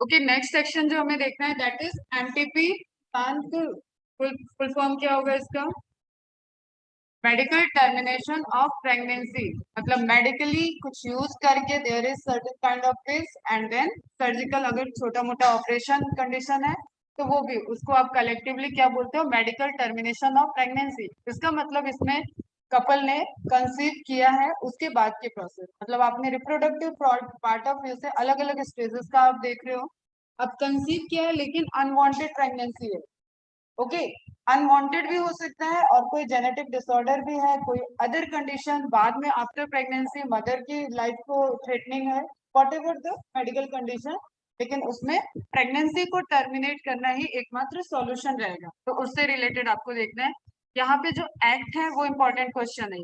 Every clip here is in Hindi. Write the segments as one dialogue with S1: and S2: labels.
S1: ओके, नेक्स्ट सेक्शन जो हमें देखना है that is MTP. Full form क्या होगा इसका? Medical termination of pregnancy. मतलब मेडिकली कुछ यूज करके there is certain kind of case and then surgical, अगर छोटा मोटा ऑपरेशन कंडीशन है तो वो भी, उसको आप कलेक्टिवली क्या बोलते हो? Medical termination of pregnancy. इसका मतलब इसमें कपल ने कंसीव किया है उसके बाद की प्रोसेस, मतलब आपने रिप्रोडक्टिव पार्ट ऑफ व्यू से अलग अलग स्टेजेस का आप देख रहे हो। अब कंसीव किया है लेकिन अनवांटेड प्रेगनेंसी है। ओके, अनवांटेड भी हो सकता है और कोई जेनेटिक डिसऑर्डर भी है, कोई अदर कंडीशन बाद में आफ्टर प्रेगनेंसी मदर की लाइफ को थ्रेटनिंग है, what ever the medical condition, लेकिन उसमें प्रेगनेंसी को टर्मिनेट करना ही एकमात्र सॉल्यूशन रहेगा। तो उससे रिलेटेड आपको देखना है यहाँ पे जो एक्ट है वो इम्पोर्टेंट क्वेश्चन है।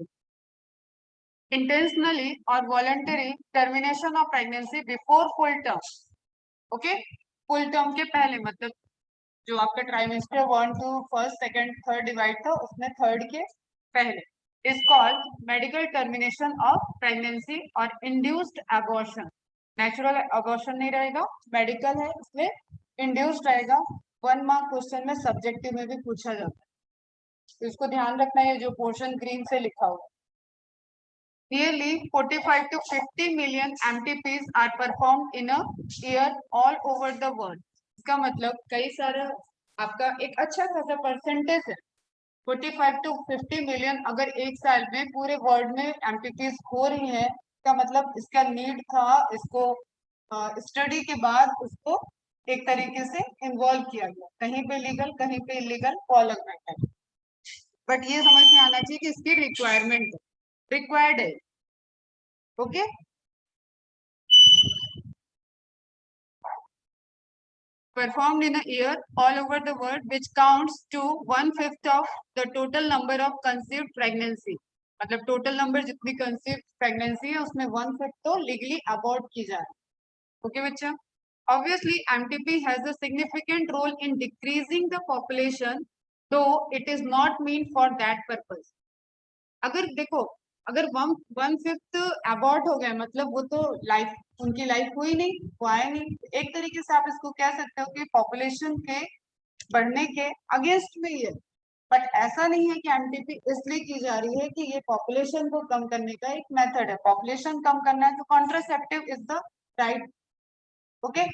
S1: इंटेंशनली और voluntary termination of pregnancy before full term. Okay, full term के पहले, मतलब जो आपका trimester 1 to first second third divide था उसमें थर्ड के पहले, is called medical termination of pregnancy और इंड्यूस्ड अबॉर्शन। नेचुरल अबॉर्शन नहीं रहेगा, मेडिकल है इसलिए इंड्यूस्ड रहेगा। 1 मार्क क्वेश्चन में सब्जेक्टिव में भी पूछा जाता है, तो इसको ध्यान रखना है जो पोर्शन ग्रीन से लिखा हुआ। Nearly 45 to 50 million MTPs are performed in a year all over the world. इसका मतलब कई सारा आपका एक अच्छा खासा परसेंटेज है। 45 to 50 मिलियन अगर एक साल में पूरे वर्ल्ड में एमटीपीज हो रही है, का मतलब इसका नीड था, इसको स्टडी के बाद उसको एक तरीके से इन्वॉल्व किया गया, कहीं पे लीगल कहीं पे इलीगल, वो अलग मैटर है। बट ये समझ में आना चाहिए कि इसकी रिक्वायरमेंट रिक्वायर्ड है। Okay, performed in a year all over the world, which counts to 1/5 of the total number of conceived pregnancy. मतलब टोटल नंबर जितनी कंसीव प्रेगनेंसी है उसमें 1/5 तो लीगली अबॉर्ट की जाए। ओके बच्चा, obviously MTP has a significant role in decreasing the population, though it is not meant for that purpose. अगर देखो, अगर 1/5 अबॉर्ट हो गया मतलब वो तो लाइफ, उनकी लाइफ हुई नहीं, वो आया नहीं। एक तरीके से आप इसको कह सकते हो कि पॉपुलेशन के बढ़ने के अगेंस्ट में ही है। बट ऐसा नहीं है कि एमटीपी इसलिए की जा रही है कि ये पॉपुलेशन को कम करने का एक मेथड है। पॉपुलेशन कम करना है तो contraceptive is the right. Okay,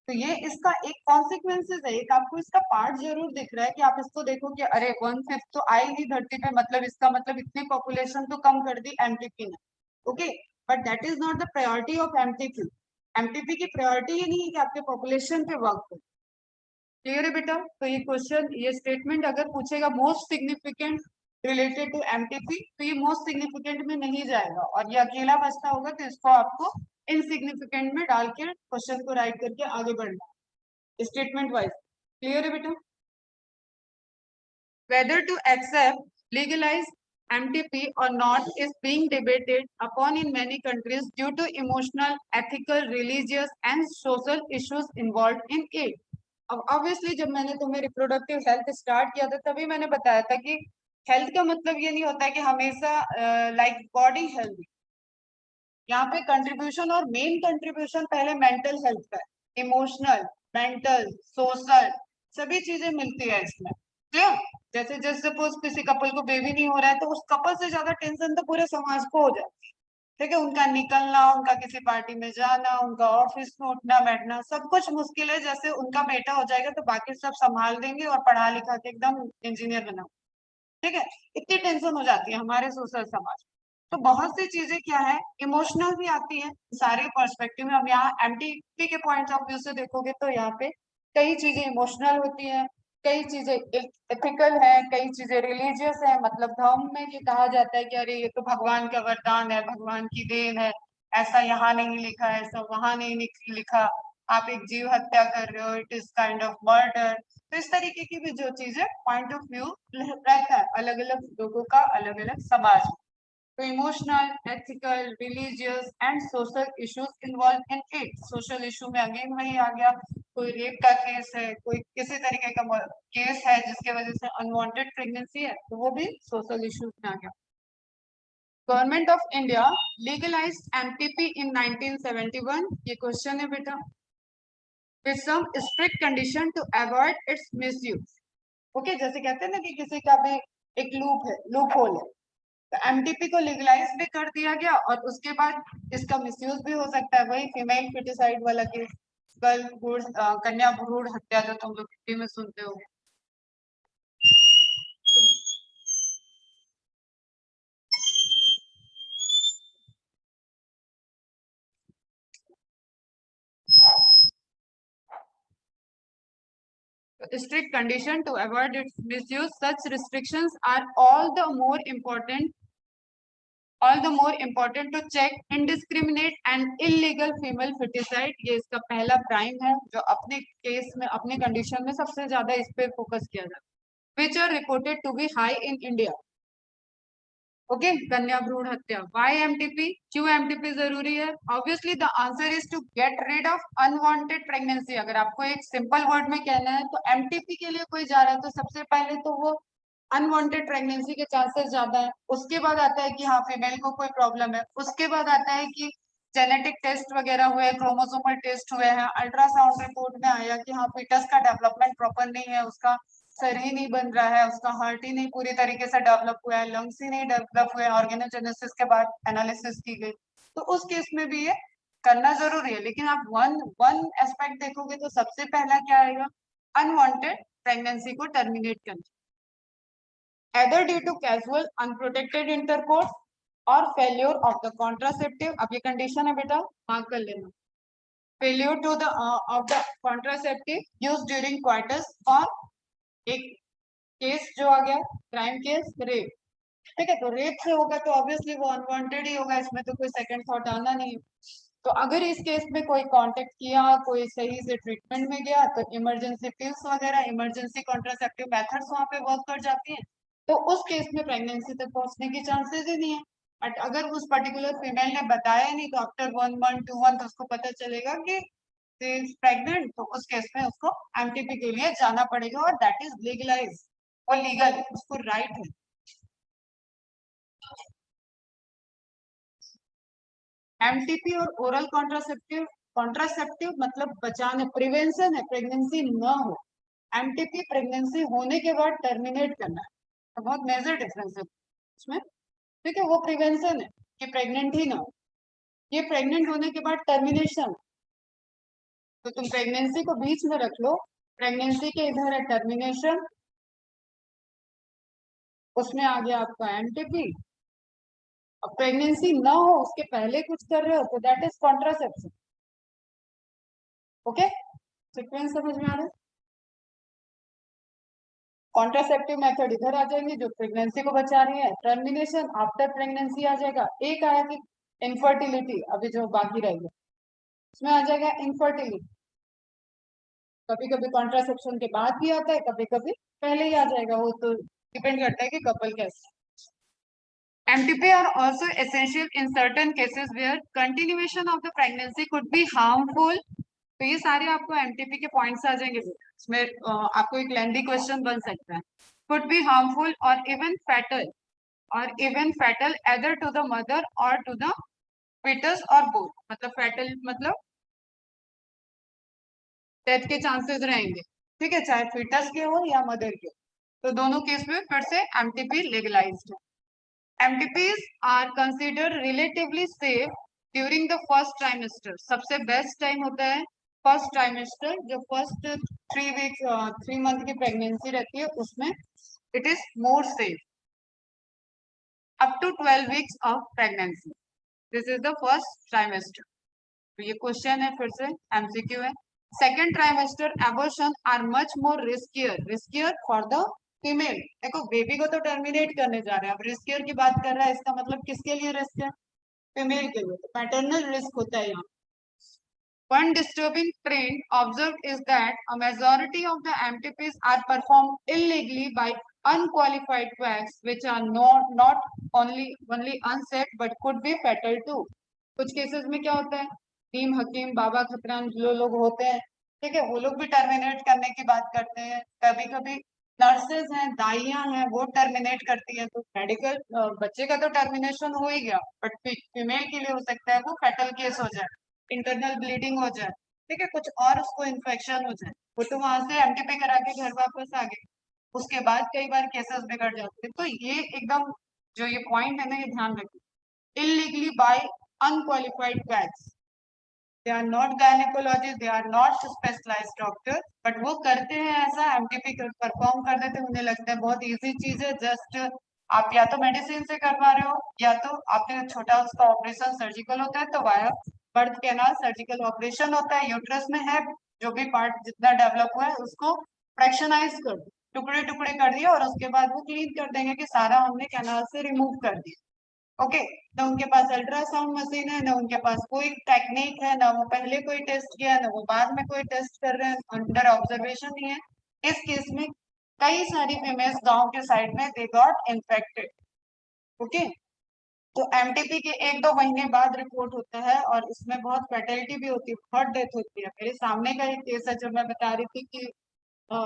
S1: तो ये इसका एक कॉन्सिक्वेंसेस है, एक आपको इसका पार्ट जरूर दिख रहा है कि आप इसको देखो कि अरे 1/5 तो आएगी धरती पे, मतलब इसका मतलब इतनी पॉपुलेशन तो कम कर दी एमटीपी ने। Okay, but that is not the priority of MTP. MTP की प्रायोरिटी ये नहीं है कि आपके पॉपुलेशन पे वर्क करो। क्लियर है बेटा? तो ये क्वेश्चन, ये स्टेटमेंट अगर पूछेगा most significant related to MTP, तो ये मोस्ट सिग्निफिकेंट में नहीं जाएगा और ये अकेला बचता होगा, तो इसको आपको इनसिग्निफिकेंट में डाल के क्वेश्चन को राइट करके आगे बढ़ना स्टेटमेंट वाइज। क्लियर है बेटा? Whether to accept legalize MTP or not is being debated upon in many countries due to emotional, ethical, religious and social issues involved in it. अब ऑब्वियसली जब मैंने तुम्हें रिप्रोडक्टिव हेल्थ स्टार्ट किया था तभी मैंने बताया था कि हेल्थ का मतलब ये नहीं होता है कि हमेशा लाइक बॉडी हेल्थ। यहाँ पे कंट्रीब्यूशन और मेन कंट्रीब्यूशन पहले मेंटल हेल्थ का है, इमोशनल, मेंटल, सोशल, सभी चीजें मिलती है इसमें। क्लियर? जैसे जैसे सपोज किसी कपल को बेबी नहीं हो रहा है तो उस कपल से ज्यादा टेंशन तो पूरे समाज को हो जाती है। ठीक है, उनका निकलना, उनका किसी पार्टी में जाना, उनका ऑफिस में उठना बैठना सब कुछ मुश्किल है। जैसे उनका बेटा हो जाएगा तो बाकी सब संभाल देंगे और पढ़ा लिखा के एकदम इंजीनियर बनाओ। ठीक है, इतनी टेंशन हो जाती है हमारे सोशल समाज। तो बहुत सी चीजें क्या है, इमोशनल भी आती है सारे पर्सपेक्टिव में। अब यहाँ एमटीपी के पॉइंट ऑफ व्यू से देखोगे तो यहाँ पे कई चीजें इमोशनल होती हैं, कई चीजें एथिकल है, कई चीजें रिलीजियस है। मतलब धर्म में ये कहा जाता है कि अरे ये तो भगवान का वरदान है, भगवान की देन है, ऐसा यहाँ नहीं लिखा है, ऐसा वहां नहीं लिखा, आप एक जीव हत्या कर रहे हो, it is kind of murder. तो इस तरीके की भी जो चीजें पॉइंट ऑफ व्यू रहता है अलग अलग लोगों का, अलग अलग समाज में। तो emotional, ethical, religious and social issues involve in it. Social issue में अगेन वही आ गया, कोई रेप का केस है, कोई किसी तरीके का केस है जिसके वजह से अनवांटेड प्रेगनेंसी है, तो वो भी सोशल इश्यूज में आ गया। Government of India legalised MTP in 1971। ये क्वेश्चन है बेटा। with some strict condition to avoid its misuse. Okay जैसे कहते हैं ना कि किसी का भी एक लूप होल है, तो एमटीपी को लीगलाइज भी कर दिया गया और उसके बाद इसका मिसयूज भी हो सकता है। वही फीमेल फिटिसाइड वाला केस, कन्या भ्रूण हत्या जो तुम लोग हिंदी में सुनते हो। strict condition to avoid its misuse. Such restrictions are all the more important to check indiscriminate and illegal female feticide. ये इसका पहला प्राइम है जो अपने केस में अपने कंडीशन में सबसे ज्यादा इस पे फोकस किया जाता है, which are reported to be high in India. Okay कन्या भ्रूण हत्या, वाई एमटीपी, क्यों एमटीपी जरूरी है? Obviously the answer is to get rid of unwanted pregnancy. अगर आपको एक सिंपल वर्ड में कहना है तो एमटीपी के लिए कोई जा रहा है तो सबसे पहले तो वो अनवांटेड प्रेगनेंसी के चांसेस ज्यादा है, उसके बाद आता है कि हाँ फीमेल को कोई प्रॉब्लम है, उसके बाद आता है कि जेनेटिक टेस्ट वगैरह हुए, क्रोमोसोमल टेस्ट हुए हैं, अल्ट्रासाउंड रिपोर्ट में आया कि हाँ फीटस का डेवलपमेंट प्रॉपर नहीं है, उसका सर ही नहीं बन रहा है, उसका हार्ट ही नहीं पूरी तरीके से डेवलप हुआ है, लंग्स ही नहीं डेवलप हुए, ऑर्गेनोजेनेसिस के बाद एनालिसिस की गई, तो उस केस में भी ये करना जरूरी है। लेकिन आप वन वन एस्पेक्ट देखोगे तो सबसे पहला क्या आएगा, अनवांटेड प्रेगनेंसी को टर्मिनेट करना, either due to casual unprotected intercourse or failure of the contraceptive। अब ये कंडीशन है बेटा, मार्क कर लेना, failure to the of the contraceptive used during coitus, और एक केस जो आ गया क्राइम केस रेप, ठीक है, तो रेप से होगा तो ऑब्वियसली वो अनवांटेड ही होगा, इसमें तो कोई सेकंड थॉट आना नहीं। तो अगर इस केस में कोई कांटेक्ट किया, कोई सही से ट्रीटमेंट में गया, तो इमरजेंसी पिल्स वगैरह, इमरजेंसी कॉन्ट्रासेप्टिव मेथड्स वहां पे वर्क कर जाती हैं, तो उस केस में प्रेगनेंसी तक पहुंचने की चांसेस ही नहीं है। बट अगर उस पर्टिकुलर फीमेल ने बताया नहीं तो आफ्टर 1 month 2 month उसको पता चलेगा कि प्रेग्नेंट, तो उस केस में उसको एमटीपी के लिए जाना पड़ेगा और दैट इज लीगलाइज, और लीगल है, उसको राइट है। एमटीपी और ओरल कॉन्ट्रासेप्टिव मतलब बचाने, प्रिवेंशन है, प्रेगनेंसी न हो। एमटीपी प्रेगनेंसी होने के बाद टर्मिनेट करना है, तो बहुत मेजर डिफरेंस है उसमें, ठीक है, वो प्रिवेंशन है कि प्रेग्नेंट ही ना हो, ये प्रेग्नेंट होने के बाद टर्मिनेशन, तो तुम प्रेगनेंसी को बीच में रख लो, प्रेगनेंसी के इधर है टर्मिनेशन, उसमें आ गया आपका एमटीपी। अब प्रेगनेंसी ना हो उसके पहले कुछ कर रहे हो तो that is contraception. Okay sequence समझ में आ रहा है? कॉन्ट्रासेप्टिव मेथड इधर आ जाएंगे जो प्रेगनेंसी को बचा रही है, टर्मिनेशन आफ्टर प्रेगनेंसी आ जाएगा, एक आया कि इनफर्टिलिटी, अभी जो बाकी रहेगा उसमें आ जाएगा इनफर्टिलिटी, कभी कभी कॉन्ट्रासेप्शन के बाद भी आता है, कभी कभी पहले ही आ जाएगा, वो तो डिपेंड करता है कि कपल कैसे। MTP are also essential in certain cases where continuation of the pregnancy could be harmful। तो ये सारे आपको एमटीपी के पॉइंट्स आ जाएंगे, इसमें आपको एक लेंथी क्वेश्चन बन सकता है। could be harmful or even fatal either to the mother or to the fetus or both। मतलब fatal मतलब डेथ के चांसेस रहेंगे, ठीक है, चाहे फीटस के हो या मदर के हो, तो दोनों केस में फिर से एमटीपी लीगलाइज्ड है। MTPs are considered relatively safe during the first trimester। सबसे बेस्ट टाइम होता है फर्स्ट ट्राइमेस्टर, जो फर्स्ट 3 month की प्रेगनेंसी रहती है उसमें it is more safe up to 12 weeks of pregnancy. This is the first trimester. तो ये क्वेश्चन है, फिर से एमसीक्यू है। Second trimester abortion are much more riskier for the female. देखो बेबी को तो टर्मिनेट करने जा रहे हैं, अब रिस्कियर की बात कर रहा है, इसका मतलब किसके लिए रिस्क है, फीमेल के लिए, तो पैटर्नल रिस्क होता है यहाँ। One disturbing trend observed is that a majority of the MTPs are performed illegally by unqualified quacks, which are not only unsafe but could be fatal too। कुछ केसेस में क्या होता है, नीम हकीम बाबा खतरान जो लोग होते हैं, ठीक है, वो लोग भी टर्मिनेट करने की बात करते हैं, कभी कभी नर्सेज हैं, दाइयां हैं, वो टर्मिनेट करती है, तो मेडिकल बच्चे का तो टर्मिनेशन हो ही गया, बट फीमेल के लिए हो सकता है वो फैटल केस हो जाए, इंटरनल ब्लीडिंग हो जाए, ठीक है, कुछ और उसको इन्फेक्शन हो जाए, वो तो वहां से एमटीपी करा के घर वापस आ गए, उसके बाद कई बार केसेस बिगड़ जाते हैं। तो ये एकदम जो ये पॉइंट है ना, ये ध्यान रखिए। Illegally by unqualified quacks, they are not gynaecologist, they are not specialised doctor, but वो करते हैं ऐसा, एमटीपी परफॉर्म कर देते हैं। उन्हें लगता है बहुत इजी चीज है, जस्ट आप या तो मेडिसिन से करवा रहे हो, या तो आपने छोटा उसका ऑपरेशन सर्जिकल होता है तो via birth canal surgical operation होता है, यूट्रस में है जो भी पार्ट जितना डेवलप हुआ है उसको फ्रैक्शनाइज कर दो, टुकड़े टुकड़े कर दिए, और उसके बाद वो क्लीन कर देंगे कि सारा हमने कैनाल से रिमूव कर दिया। ओके, ना उनके पास अल्ट्रासाउंड मशीन है, ना उनके पास कोई टेक्निक है, ना वो पहले कोई टेस्ट किया है, ना वो बाद में कोई टेस्ट कर रहे हैं, अंडर ऑब्जर्वेशन ही है। इस केस में कई सारी फीमेल्स गांव के साइड में दे गॉट इन्फेक्टेड। ओके, तो एमटीपी के 1-2 महीने बाद रिपोर्ट होता है, और इसमें बहुत फैटेलिटी भी होती है, बहुत डेथ होती है। मेरे सामने का एक केस है, जब मैं बता रही थी कि अ,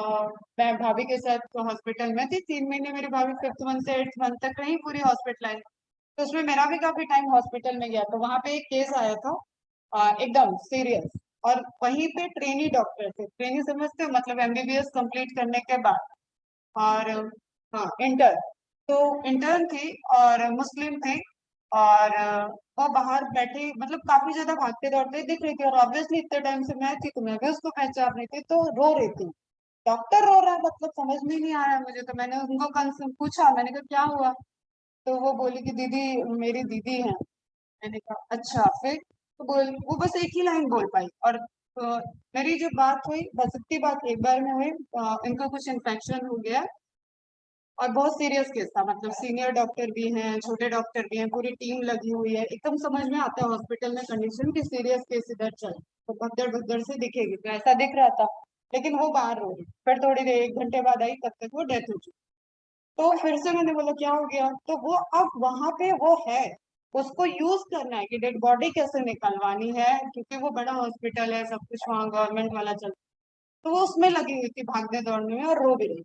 S1: मैं भाभी के साथ हॉस्पिटल में थी, 3 महीने मेरी भाभी 5th मंथ से 8th मंथ तक रही पूरी हॉस्पिटलाइज। तो उसमें मेरा भी काफी टाइम हॉस्पिटल में गया, तो वहां पे एक केस आया था एकदम सीरियस, और वहीं पे ट्रेनी डॉक्टर थे, ट्रेनी समझते हो, मतलब एमबीबीएस कंप्लीट करने के बाद, और हाँ इंटर, तो इंटर्न थी और मुस्लिम थी, और वो बाहर बैठी, मतलब काफी ज्यादा भागते दौड़ते दिख रही थी, और ऑब्वियसली इतने टाइम से मैं थी तो मैं भी उसको पहचान रही थी, तो रो रही थी। डॉक्टर रो रहा है, मतलब समझ में नहीं आ रहा है मुझे, तो मैंने उनको कंसर्न पूछा, मैंने कहा क्या हुआ, तो वो बोली कि दीदी मेरी दीदी है। मैंने कहा अच्छा, फिर तो वो बस एक ही लाइन बोल पाई, और मेरी जो बात हुई बस इतनी बात एक बार में हुई, इनको कुछ इन्फेक्शन हो गया, और बहुत सीरियस केस था, मतलब सीनियर डॉक्टर भी हैं, छोटे डॉक्टर भी हैं, पूरी टीम लगी हुई है, एकदम समझ में आता है हॉस्पिटल में कंडीशन की सीरियस केस इधर चल, तो भगदड़ भगदड़ से दिखेगी, तो ऐसा दिख रहा था। लेकिन वो बाहर रो रही, फिर थोड़ी देर 1 घंटे बाद आई, तब तक वो डेथ हो चुकी। तो फिर से मैंने बोला क्या हो गया, तो वो अब वहां पे वो है, उसको यूज करना है कि डेड बॉडी कैसे निकलवानी है, क्योंकि वो बड़ा हॉस्पिटल है, सब कुछ वहाँ गवर्नमेंट वाला चल, तो वो उसमें लगी हुई थी भागने दौड़ने में, और रो भी रही।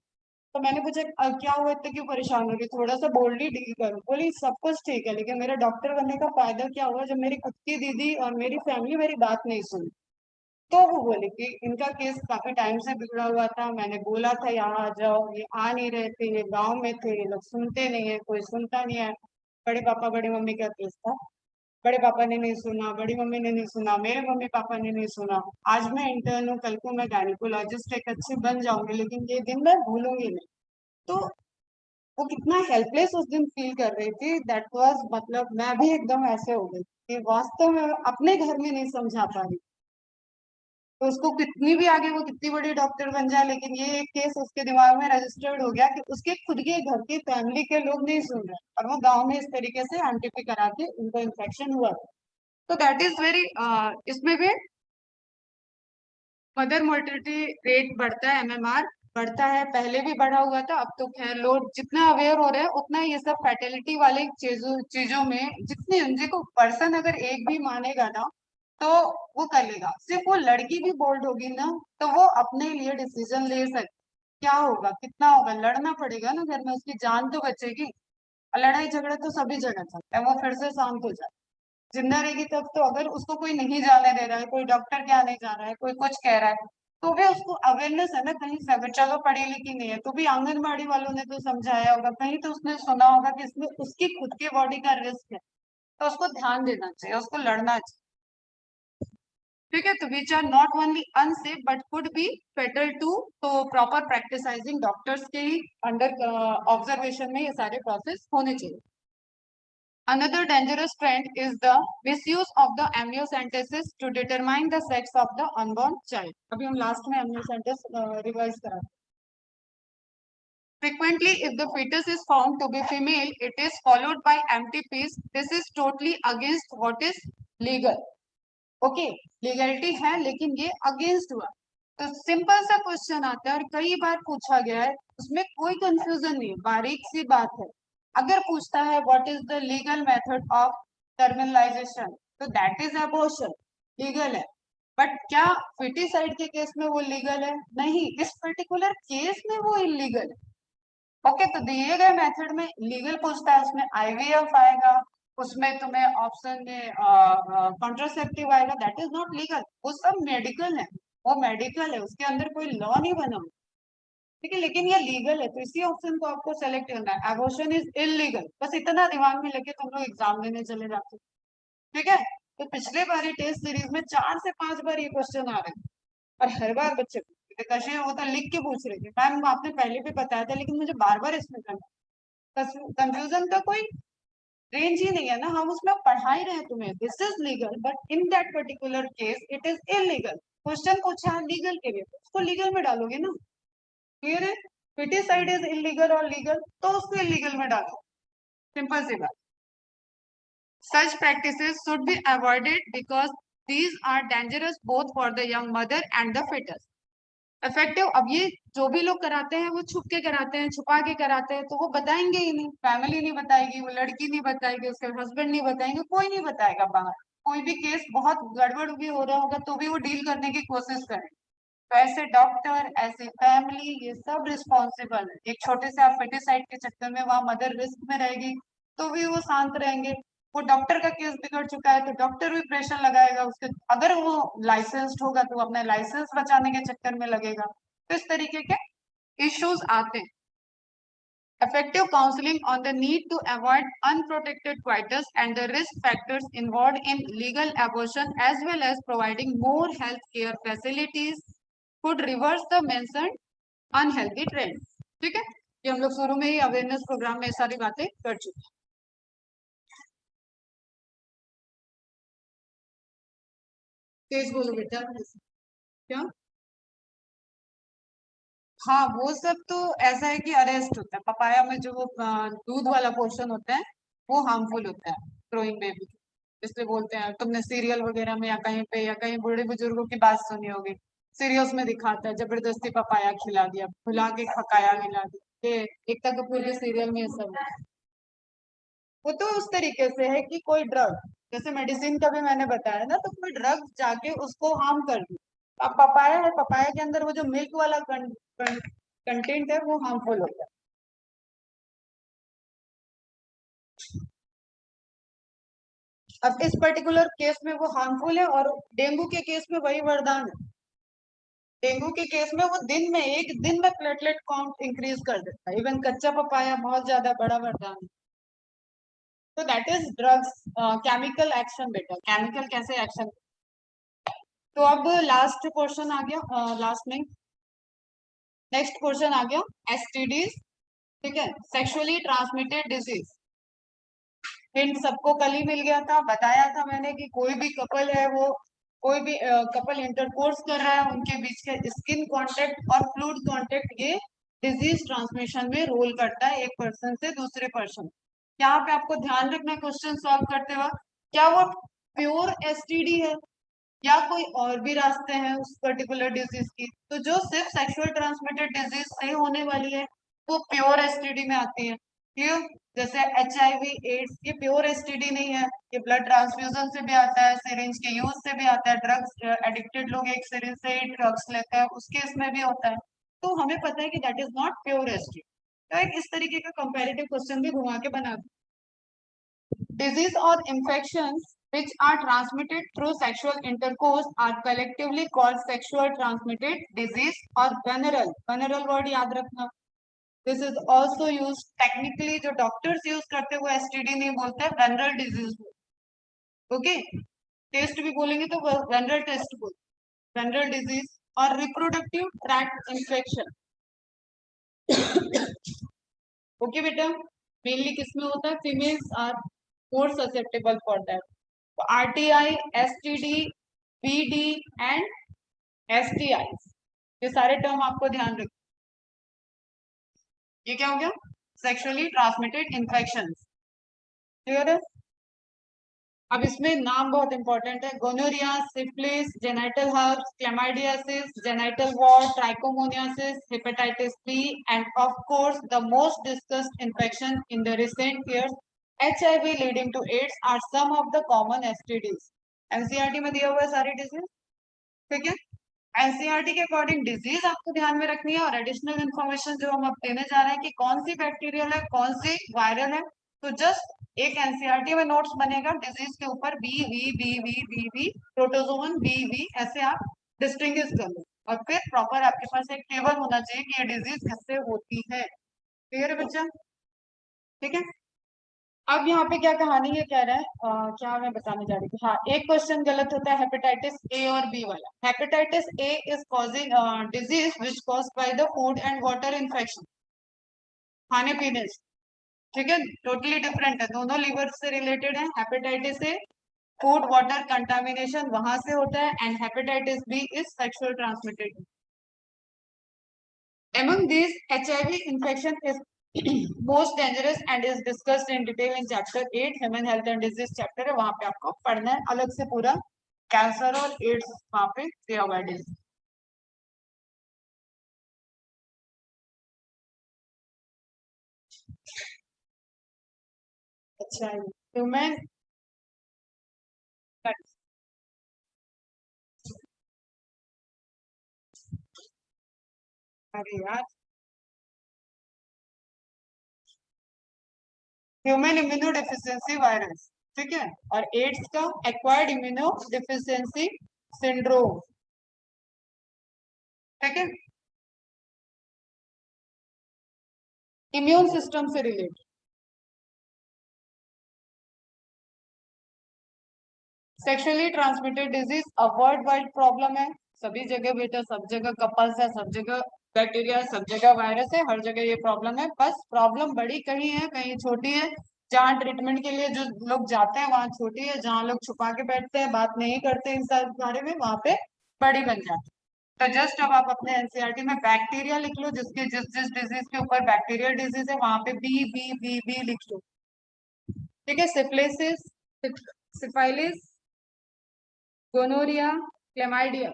S1: तो मैंने पूछा क्या हुआ, इतने क्यों परेशान हो रही, थोड़ा सा बोल्डली डील करो, बोली सब कुछ ठीक है, लेकिन मेरे डॉक्टर बनने का फायदा क्या हुआ जब मेरी खुद की दीदी और मेरी फैमिली मेरी बात नहीं सुनी। तो वो बोले कि इनका केस काफी टाइम से बिगड़ा हुआ था, मैंने बोला था यहाँ आ जाओ, ये आ नहीं रहे थे, ये गांव में थे, ये लोग सुनते नहीं है, कोई सुनता नहीं है। बड़े पापा बड़ी मम्मी का केस था, बड़े पापा ने नहीं सुना, बड़ी मम्मी ने नहीं सुना, मेरे मम्मी पापा ने नहीं सुना। आज मैं इंटर्न हूँ, कल को मैं गायनिकोलॉजिस्ट एक अच्छी बन जाऊंगी, लेकिन ये दिन मैं भूलूंगी नहीं। तो वो कितना हेल्पलेस उस दिन फील कर रही थी, दैट वाज, मतलब मैं भी एकदम ऐसे हो गई कि वास्तव में अपने घर में नहीं समझा पा रही। तो उसको कितनी भी आगे वो कितनी बड़ी डॉक्टर बन जाए, लेकिन ये एक केस उसके दिमाग में रजिस्टर्ड हो गया कि उसके खुद के घर की फैमिली के लोग नहीं सुन रहे, और वो गांव में इस तरीके से एंटीपी करा के उनको इन्फेक्शन हुआ था। तो दैट इज वेरी, इसमें भी मदर मोर्टिलिटी रेट बढ़ता है, एमएमआर बढ़ता है, पहले भी बढ़ा हुआ था, अब तो खैर लोग जितना अवेयर हो रहे हैं उतना ये सब फैटिलिटी वाले चीजों चीजों में, जितने देखो पर्सन अगर एक भी मानेगा ना, तो वो कर लेगा। सिर्फ वो लड़की भी बोल्ड होगी ना, तो वो अपने लिए डिसीजन ले सकती। क्या होगा, कितना होगा, लड़ना पड़ेगा ना घर में, उसकी जान तो बचेगी। और लड़ाई झगड़ा तो सभी जगह चलता है, वो फिर से शांत हो जाए, जिंदा रहेगी तब तो। अगर उसको कोई नहीं जाने दे रहा है, कोई डॉक्टर क्या नहीं जा रहा है, कोई कुछ कह रहा है, तो भी उसको अवेयरनेस है ना कहीं से, अगर चलो पढ़ी लिखी नहीं है तो भी आंगनबाड़ी वालों ने तो समझाया होगा, कहीं तो उसने सुना होगा कि इसमें उसकी खुद की बॉडी का रिस्क है, तो उसको ध्यान देना चाहिए, उसको लड़ना चाहिए। ठीक है, तो which are not only unsafe but could be fatal too, तो प्रॉपर प्रैक्टिसाइजिंग डॉक्टर्स के ही अंडर ऑब्जर्वेशन में ये सारे प्रोसेस होने चाहिए। Another dangerous trend is the misuse of the amniocentesis to determine the sex of the unborn child. अभी हम लास्ट में amniocentesis रिवाइज करा। Frequently, if the fetus is found to be female, it is followed by MTPs. This is totally against what is legal. Okay, legality है, लेकिन ये against हुआ। तो सिंपल सा क्वेश्चन आता है और कई बार पूछा गया है, उसमें कोई कंफ्यूजन नहीं, बारीक सी बात है। अगर पूछता है what is the legal method of terminalisation, तो दैट इज अबॉर्शन, लीगल है। बट क्या फिटिसाइड के केस में वो लीगल है? नहीं, इस पर्टिकुलर केस में वो इलीगल है। ओके, तो दिए गए मेथड में लीगल पूछता है, उसमें आईवीएफ आएगा, उसमें तुम्हें ऑप्शन में कॉन्ट्रासेप्टिव आएगा, दैट इज नॉट लीगल, वो सब मेडिकल है, वो मेडिकल है, उसके अंदर कोई लॉ नहीं बना हुआ, ठीक है, लेकिन ये लीगल है, तो इसी ऑप्शन को आपको सेलेक्ट करना है। एबॉर्शन इज इलीगल, बस इतना दिमाग में लेके तुम लोग एग्जाम देने चले जाते हो, ठीक है। तो पिछले बार टेस्ट सीरीज में 4 से 5 बार ये क्वेश्चन आ रहे हैं, और हर बार बच्चे कशे होता लिख के पूछ रहे थे, मैम आपने पहले भी बताया था लेकिन मुझे बार बार इसमें करना, कंफ्यूजन का कोई रेंज ही नहीं है ना, हम उसमें पढ़ा ही रहे हैं तुम्हें, this is legal but in that particular case it is illegal, question पूछा है लीगल के लिए, तो उसको लीगल में डालोगे ना, क्लियर है। पिटिसाइड इज इलीगल और लीगल, तो उसको इलीगल में डालो, सिंपल सी बात। Such practices should be avoided because these are dangerous both for the young mother and the fetus. Effective, अब ये जो भी लोग कराते हैं वो छुप के कराते हैं, छुपा के कराते हैं, तो वो बताएंगे ही नहीं, फैमिली नहीं बताएगी, वो लड़की नहीं बताएगी, उसके हस्बैंड नहीं बताएंगे, कोई नहीं बताएगा बाहर, कोई भी केस बहुत गड़बड़ भी हो रहा होगा तो भी वो डील करने की कोशिश करें, तो ऐसे डॉक्टर, ऐसे फैमिली, ये सब रिस्पॉन्सिबल है। एक छोटे से आप फेटिसाइड के चक्कर में वहां मदर रिस्क में रहेगी तो भी वो शांत रहेंगे, वो डॉक्टर का केस बिगड़ चुका है तो डॉक्टर भी प्रेशर लगाएगा उसके, अगर वो लाइसेंस्ड होगा तो अपने लाइसेंस बचाने के चक्कर में लगेगा, तो इस तरीके के इश्यूज आते हैं। Effective counseling on the need to avoid unprotected coitus and the risk factors involved in legal abortion as well as providing more health care facilities could reverse the mentioned unhealthy trend. ठीक है, ये हम लोग शुरू में ही अवेयरनेस प्रोग्राम में सारी बातें कर चुके हैं। तेज बोलो बेटा, क्या? हाँ, वो सब तो ऐसा है कि अरेस्ट होता है, पपाया में जो वो दूध वाला पोर्शन होता है वो हार्मफुल होता है ग्रोइंग बेबी, इसलिए बोलते हैं, तुमने सीरियल वगैरह में या कहीं पे या कहीं बूढ़े बुजुर्गों की बात सुनी होगी, सीरियल्स में दिखाता है जबरदस्ती पपाया खिला दिया, भुला के खकाया खिला दिया, ये एकता कपूर के सीरियल में ये सब है। वो तो उस तरीके से है कि कोई ड्रग, जैसे मेडिसिन का भी मैंने बताया ना, तो कोई ड्रग जाके उसको हार्म कर दी, अब पपाया है, पपाया के अंदर वो जो मिल्क वाला कंटेंट है वो हार्मफुल होता है। अब इस पर्टिकुलर केस में वो हार्मफुल है, और डेंगू के केस में वही वरदान है, डेंगू के केस में वो दिन में, एक दिन में प्लेटलेट काउंट इंक्रीज कर देता है, इवन कच्चा पपाया बहुत ज्यादा बड़ा वरदान है। तो that is drugs chemical action बेटा, केमिकल कैसे एक्शन। तो अब लास्ट क्वेश्चन आ गया, लास्ट नहीं, नेक्स्ट क्वेश्चन आ गया, एसटीडीज, ठीक है, सेक्सुअली ट्रांसमिटेड डिजीज। हिंट सबको कल ही मिल गया था, बताया था मैंने कि कोई भी कपल है, वो कोई भी कपल इंटरकोर्स कर रहा है, उनके बीच के स्किन कांटेक्ट और फ्लूइड कांटेक्ट ये डिजीज ट्रांसमिशन में रोल करता है, एक पर्सन से दूसरे पर्सन। यहाँ पे आपको ध्यान रखना है क्वेश्चन सॉल्व करते वक्त, क्या वो प्योर एसटीडी है या कोई और भी रास्ते हैं उस पर्टिकुलर डिजीज की, तो जो सिर्फ सेक्सुअल ट्रांसमिटेड डिजीज से होने वाली है वो प्योर एसटीडी में आती है, क्लियर। जैसे HIV एड्स, ये प्योर एसटीडी नहीं है, ये ब्लड ट्रांसफ्यूजन से भी आता है, सिरिंज के यूज से भी आता है, ड्रग्स एडिक्टेड लोग एक सिरिंज से ही ड्रग्स लेते हैं उस केस में भी होता है, तो हमें पता है कि that is not pure STD. तो एक इस तरीके का कंपैरेटिव क्वेश्चन भी घुमा के बना, disease or infections which are transmitted through sexual intercourse are collectively called sexual transmitted disease or venereal, venereal word याद रखना। This is also used technically, जो doctors use करते हुए STD नहीं बोलते हैं, venereal disease, okay, टेस्ट भी बोलेंगे तो venereal टेस्ट बोल, venereal disease और reproductive tract infection, ओके बेटा, मेनली किसमें होता है, females are more susceptible for that, तो RTI, STD, BD and STI, ये सारे टर्म आपको ध्यान रखना। ये क्या हो गया, सेक्सुअली ट्रांसमिटेड इन्फेक्शन, क्लियर है। अब इसमें नाम बहुत इंपॉर्टेंट है, gonorrhoea, syphilis, genital herpes, chlamydiasis, genital wart, trichomoniasis, hepatitis B and of course the most discussed infection in the recent years HIV leading to AIDS are some of the common STDs। NCERT में दिया हुआ है सारी डिजीज, ठीक है। एनसीईआरटी के अकॉर्डिंग डिजीज आपको ध्यान में रखनी है, और एडिशनल इन्फॉर्मेशन जो हम अब देने जा रहे हैं कि कौन सी बैक्टीरियल है, कौन सी वायरल है, तो जस्ट एक एनसीईआरटी में नोट्स बनेगा डिजीज के ऊपर, B V B V B V, protozoan B V, ऐसे आप डिस्टिंग्विश कर लो, और फिर प्रॉपर आपके पास एक टेबल होना चाहिए कि ये डिजीज किससे होती है। क्लियर है बच्चा? ठीक है। अब यहाँ पे क्या कहानी है, कह रहा है क्या मैं बताने जा रही थी, हाँ एक क्वेश्चन गलत होता है हेपेटाइटिस ए और बी वाला। Hepatitis A is causing disease which cause by the food and water infection, खाने पीने से। ठीक है, टोटली डिफरेंट है, दोनों लीवर से रिलेटेड है। Hepatitis A food water contamination वहां से होता है, and hepatitis B is sexual transmitted. Among these, HIV infection is most dangerous and is discussed in detail in chapter 8 Human Health and Disease chapter है, वहां पे आपको पढ़ना है अलग से पूरा कैंसर और एड्स वहां पे दिया हुआ है। अच्छा, ह्यूमन, अरे यार, ह्यूमन इम्यूनो डिफिशियंसी वायरस, ठीक है, और एड्स का एक्वायर्ड इम्यूनो डिफिशियंसी सिंड्रोम। ठीक है, इम्यून सिस्टम से related sexually transmitted disease a world wide problem है, सभी जगह बेटा, सब जगह कपल्स है, सब जगह बैक्टीरिया, सब जगह वायरस है, हर जगह ये प्रॉब्लम है। बस प्रॉब्लम बड़ी कहीं है, कहीं छोटी है। जहाँ ट्रीटमेंट के लिए जो लोग जाते हैं वहां छोटी है, जहाँ लोग छुपा के बैठते हैं, बात नहीं करते इन सब बारे में, वहां पे बड़ी बन जाती है। तो जस्ट अब आप अपने एनसीईआरटी में बैक्टीरिया लिख लो, जिसके जिस जिस डिजीज के ऊपर बैक्टीरियल डिजीज है वहां पे बी बी बी बी लिख लो। ठीक है, syphilis, syphilis, gonorrhoea, chlamydia,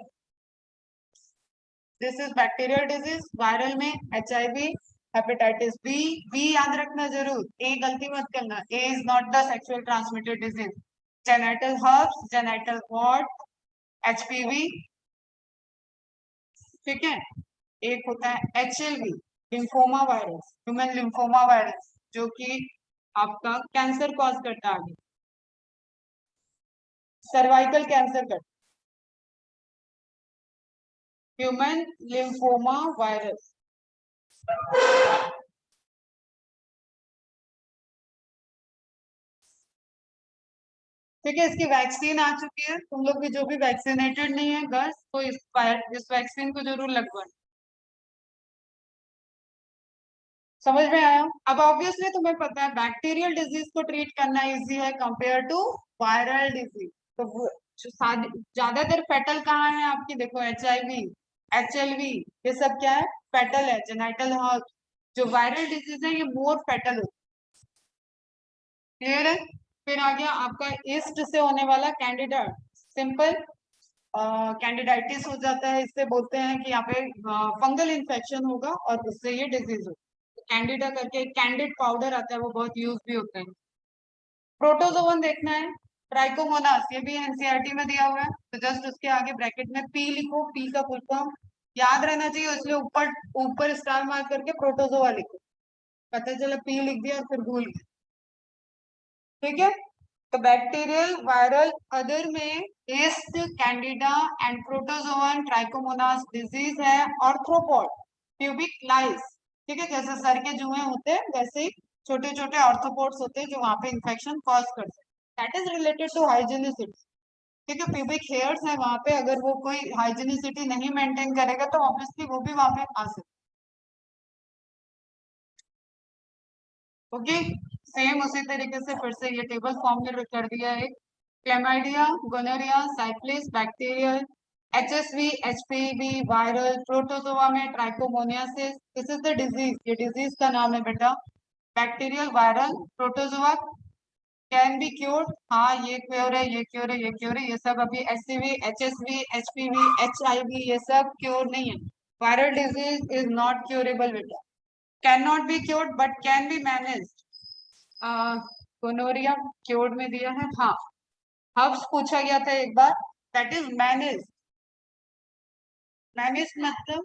S1: this is bacterial disease. Viral में एचआईवी, हेपेटाइटिस बी। बी याद रखना जरूर, ए गलती मत करना, A is not the sexual transmitted disease. Genital herpes, genital warts, HPV. ठीक है, एक होता है HLV, lymphoma virus, human lymphoma virus, जो कि आपका कैंसर कॉज करता है आगे, सर्वाइकल कैंसर करता, ह्यूमन लिम्फोमा वायरस। ठीक है, इसकी वैक्सीन आ चुकी है, तुम लोग भी जो भी वैक्सीनेटेड नहीं है गर्ल्स, तो इस वैक्सीन को जरूर लगवाएं। समझ में आया? अब ऑब्वियसली तुम्हें पता है बैक्टीरियल डिजीज को ट्रीट करना इजी है कंपेयर टू वायरल डिजीज। तो ज्यादातर फेटल कहाँ है आपकी, देखो एचआईवी, एचएलवी, ये सब क्या है, फेटल है, जेनाइटल हर्ट। जो वायरल डिजीज है ये मोर फेटल होती है। क्लियर है? फिर आ गया आपका ईस्ट से होने वाला कैंडिडा, सिंपल कैंडिडाइटिस हो जाता है, इससे बोलते हैं कि यहाँ पे फंगल इन्फेक्शन होगा और उससे ये डिजीज हो। कैंडिडा करके एक कैंडिड पाउडर आता है, वो बहुत यूज भी होता है। प्रोटोजोवन देखना है, ट्राइकोमोनास, ये भी एनसीईआरटी में दिया हुआ है, तो जस्ट उसके आगे ब्रैकेट में पी लिखो, पी का फुल फॉर्म याद रहना चाहिए, इसलिए ऊपर ऊपर स्टार मार्क करके प्रोटोजोआ लिखो, पता चला पी लिख दिया और फिर भूल गए। ठीक है, तो बैक्टीरियल, वायरल, अदर में east, Candida and protozoan trichomonas disease है। ऑर्थ्रोपॉड, ट्यूबिक लाइस, ठीक है, जैसे सर के जुए होते हैं वैसे ही छोटे छोटे ऑर्थ्रोपोड्स होते हैं जो वहां पे इंफेक्शन कॉज करते हैं, दैट इज रिलेटेड टू हाइजीनिसिटी। ठीक है, प्यूबिक हेयर्स है वहां पे, अगर वो कोई हाइजीनिसिटी नहीं मेंटेन करेगा तो ऑब्वियसली वो भी वहां पे आ सकता है। ओके, सेम उसी तरीके से फिर से ये टेबल फॉर्म में कर दिया है। Chlamydia, gonorrhoea, syphilis, bacterial, HSV, HPV, viral, protozoa में trichomoniasis, this is the disease, ये डिजीज का नाम है बेटा। Bacterial, viral, protozoa can be cured, हाँ ये क्योर है, ये क्योर है, ये क्योर है, ये सब अभी एचसीवी, एचएसवी, एचपीवी, एचआईवी ये सब क्योर नहीं है। Viral disease is not curable बेटा, can not be cured but can be managed. Gonorrhoea cured में दिया है, हाँ। हब्स पूछा गया था एक बार, दैट इज मैनेज, मैनेज मतलब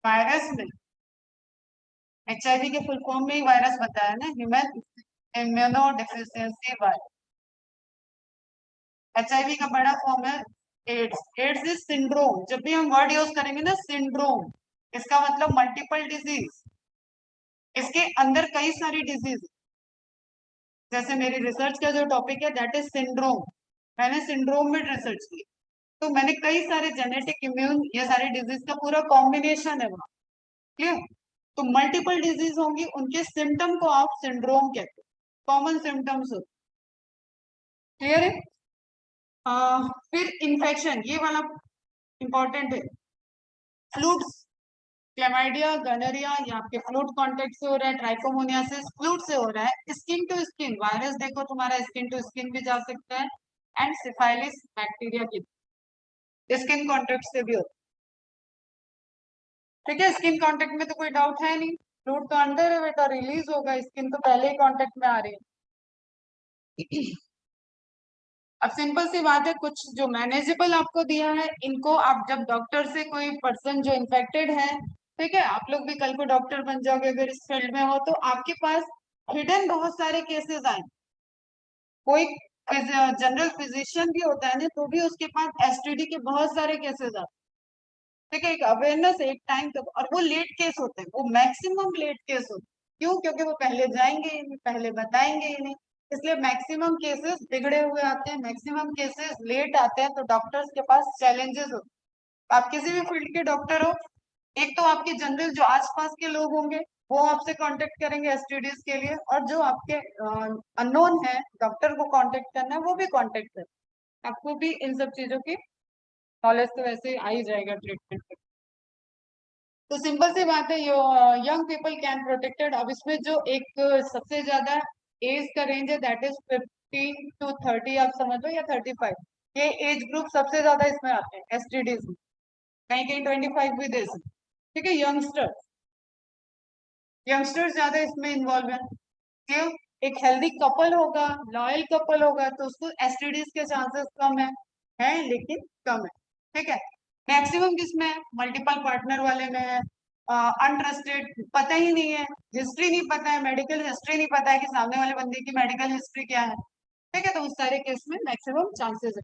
S1: वायरस में HIV के फुल फॉर्म में ही वायरस बताया ना, human immunodeficiency virus. HIV का बड़ा फॉर्म है एड्स। Ads is syndrome. जब भी हम वर्ड यूज करेंगे ना सिंड्रोम, इसका मतलब मल्टीपल डिजीज। इसके अंदर कई सारी डिजीज, जैसे मेरी रिसर्च का जो टॉपिक है दैट इज सिंड्रोम, मैंने सिंड्रोम में रिसर्च की, तो मैंने कई सारे जेनेटिक इम्यून ये सारी डिजीज का पूरा कॉम्बिनेशन है वहाँ। क्लियर? तो मल्टीपल डिजीज होंगी, उनके सिम्टम को आप सिंड्रोम कहते हैं, कॉमन सिम्टम्स होते। क्लियर है? फिर इन्फेक्शन, ये वाला इंपॉर्टेंट है। फ्लूट्स, क्लेमाइडिया, गनरिया, या आपके फ्लूट कांटेक्ट से हो रहा है, ट्राइकोमोनियासिस फ्लूट से हो रहा है, स्किन टू स्किन वायरस देखो तुम्हारा स्किन टू स्किन भी जा सकता है, एंड सिफाइलिस बैक्टीरिया की स्किन कांटेक्ट से भी होता है। ठीक है, स्किन कांटेक्ट में तो कोई डाउट है नहीं, फ्लूट तो अंदर है बेटा, रिलीज होगा, स्किन तो पहले ही कांटेक्ट में आ रही है। अब सिंपल सी बात है, कुछ जो मैनेजेबल आपको दिया है, इनको आप जब डॉक्टर से कोई पर्सन जो इन्फेक्टेड है, ठीक है, आप लोग भी कल को डॉक्टर बन जाओगे अगर इस फील्ड में हो, तो आपके पास हिडन बहुत सारे केसेस आए। कोई जनरल फिजिशियन भी होता है ना, तो भी उसके पास एसटीडी के बहुत सारे केसेस आते हैं। ठीक है, एक अवेयरनेस एक टाइम तक, और वो लेट केस होते हैं, वो मैक्सिमम लेट केस होते हैं। क्यों? क्योंकि वो पहले जाएंगे ही नहीं, पहले बताएंगे ही नहीं, इसलिए मैक्सिमम केसेस बिगड़े हुए आते हैं, मैक्सिमम केसेस लेट आते हैं, तो डॉक्टर्स के पास चैलेंजेस होते हैं। आप किसी भी फील्ड के डॉक्टर हो, एक तो आपके जनरल जो आसपास के लोग होंगे वो आपसे कांटेक्ट करेंगे एसटीडीज के लिए, और जो आपके अननोन है डॉक्टर को कांटेक्ट करना है वो भी कांटेक्ट करें। आपको भी इन सब चीजों की नॉलेज तो वैसे आ ही जाएगा ट्रीटमेंट। तो सिंपल सी बात है, यो यंग पीपल कैन प्रोटेक्टेड। अब इसमें जो एक सबसे ज्यादा एज का रेंज है दैट इज 15 to 30, आप समझ लो, या 35, ये एज ग्रुप सबसे ज्यादा इसमें आते हैं एसटीडीज में, कहीं कहीं 25 भी दे सकते। ठीक है, यंगस्टर्स, यंगस्टर्स ज्यादा इसमें इन्वॉल्व है। क्यों? एक हेल्दी कपल होगा, लॉयल कपल होगा, तो उसको एसटीडीज के चांसेस कम है लेकिन कम है। ठीक है, मैक्सिमम किसमें है? मल्टीपल पार्टनर वाले में है। अनट्रस्टेड, पता ही नहीं है, हिस्ट्री नहीं पता है, मेडिकल हिस्ट्री नहीं पता है कि सामने वाले बंदे की मेडिकल हिस्ट्री क्या है। ठीक है, तो उस सारे केस में मैक्सिमम चांसेस है।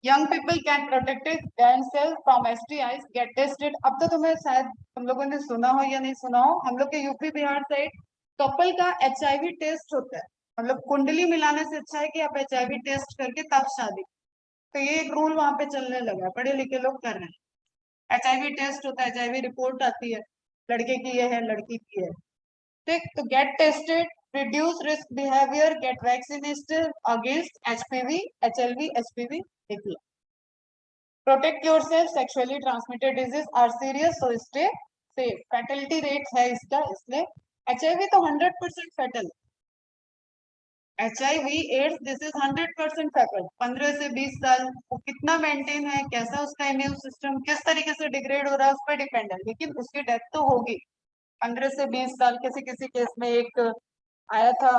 S1: Young people can protected themselves from STIs, get tested. अब तो तुम्हें शायद तुम लोगों ने सुना हो या नहीं सुना हो, हम लोग के यूपी बिहार साइड कपल का एचआईवी टेस्ट होता है। मतलब कुंडली मिलाने से अच्छा है कि आप एचआईवी टेस्ट करके तब शादी। तो ये एक रूल वहां पे चलने लगा है, पढ़े लिखे लोग कर रहे हैं। एचआईवी टेस्ट होता है, एचआईवी रिपोर्ट आती है, लड़के की ये है लड़की की है। ठीक, तो get tested, reduce risk behaviour, get vaccinated against HPV, HLV, HPV. देखिए, protect yourself, sexually transmitted disease are serious, so stay safe. Fatality rate है इसका, इसलिए एचआईवी तो 100% fatal, HIV AIDS this is 100% fatal. 15 से 20 साल वो कितना मेंटेन है, कैसा उसका इम्यून सिस्टम किस तरीके से डिग्रेड हो रहा है उस पर डिपेंड है, लेकिन उसकी डेथ तो होगी। 15 से 20 साल, किसी किसी केस में एक आया था,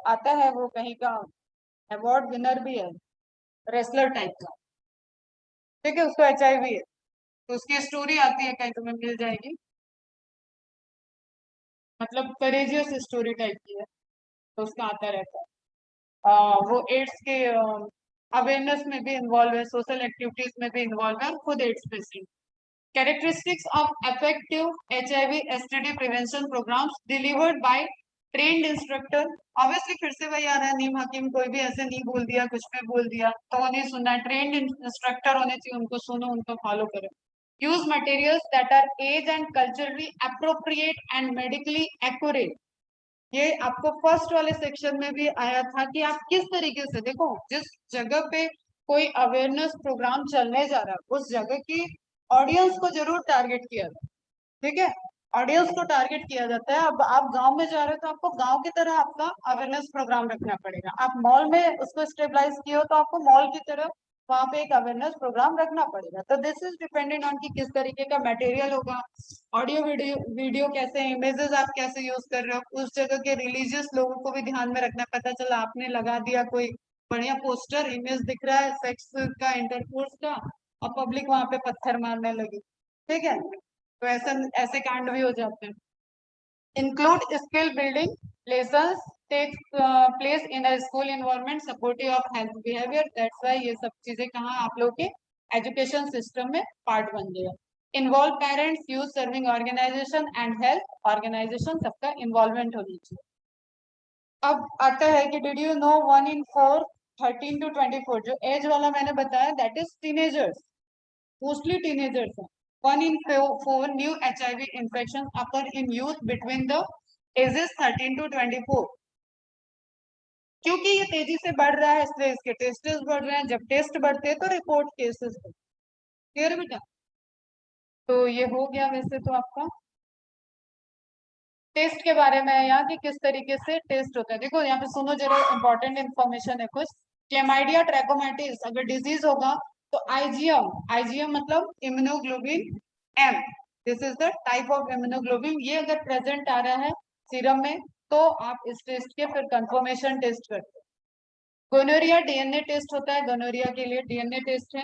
S1: आता है वो कहीं का अवार्ड विनर भी है, रेसलर टाइप का। ठीक है, उसको एचआईवी है, तो उसकी स्टोरी आती है कहीं, तुम्हें मिल जाएगी, मतलब करेजियस स्टोरी टाइप की है, तो उसका आता रहता है। वो एड्स के अवेयरनेस में भी इन्वॉल्व है, सोशल एक्टिविटीज में भी इन्वॉल्व है, और खुद AIDS patient. Characteristics of effective HIV STD prevention programmes delivered by trained instructor. Obviously फिर से वही आ रहा है, नीम हकीम कोई भी ऐसे नहीं बोल दिया, कुछ भी बोल दिया तो वो नहीं सुनना है, ट्रेन्ड इंस्ट्रक्टर होने चाहिए, उनको सुनो, उनको फॉलो करो। Use materials that are age and culturally appropriate and medically accurate. ये आपको फर्स्ट वाले सेक्शन में भी आया था कि आप किस तरीके से, देखो जिस जगह पे कोई अवेयरनेस प्रोग्राम चलने जा रहा है उस जगह की ऑडियंस को जरूर टारगेट किया जाए। ठीक है, ऑडियंस को टारगेट किया जाता है। अब आप गांव में जा रहे हो तो आपको गांव की तरह आपका अवेयरनेस प्रोग्राम रखना पड़ेगा। आप मॉल में उसको स्टेबलाइज किए हो तो आपको मॉल की तरह वहां पे एक अवेयरनेस प्रोग्राम रखना पड़ेगा। तो दिस इज डिपेंडेंट ऑन कि किस तरीके का मटेरियल होगा, ऑडियो वीडियो वीडियो कैसे, इमेजेस आप कैसे यूज कर रहे हो, उस जगह के रिलीजियस लोगों को भी ध्यान में रखना। पता चला आपने लगा दिया कोई बढ़िया पोस्टर, इमेज दिख रहा है सेक्स का, इंटरकोर्स का, और पब्लिक वहां पे पत्थर मारने लगी। ठीक है, तो ऐसा ऐसे कांड भी हो जाते हैं। Include skill building lessons take place in a school environment supportive of health behaviour. That's why ये सब चीजें कहाँ आप लोग के एजुकेशन सिस्टम में पार्ट बन गया। Involve parents youth serving organisation and health organisation, सबका इन्वॉल्वमेंट होनी चाहिए। अब आता है कि did you know 1 in 4 13 to 24 जो एज वाला मैंने बताया that is teenagers, mostly teenagers है। 1 in 4 new HIV infection occur in youth between the ages 13 to 24। क्योंकि ये तेजी से बढ़ रहा है इसलिए इसके टेस्टेस बढ़ रहे हैं, जब टेस्ट बढ़ते हैं तो रिपोर्ट केसेस। क्लियर बेटा? तो ये हो गया वैसे तो आपका टेस्ट के बारे में यहाँ की किस तरीके से टेस्ट होता है। देखो यहाँ पे सुनो जरा, इंपॉर्टेंट इन्फॉर्मेशन है कुछ। क्लेमाइडिया ट्रैकोमाइटिस अगर डिजीज होगा तो आईजीएम, आईजीएम मतलब immunoglobin M, this is the type of immunoglobin, ये अगर प्रेजेंट आ रहा है सीरम में तो आप इस टेस्ट के फिर कंफर्मेशन टेस्ट करते हैं। गोनोरिया डीएनए टेस्ट होता है, गोनोरिया के लिए डीएनए टेस्ट है,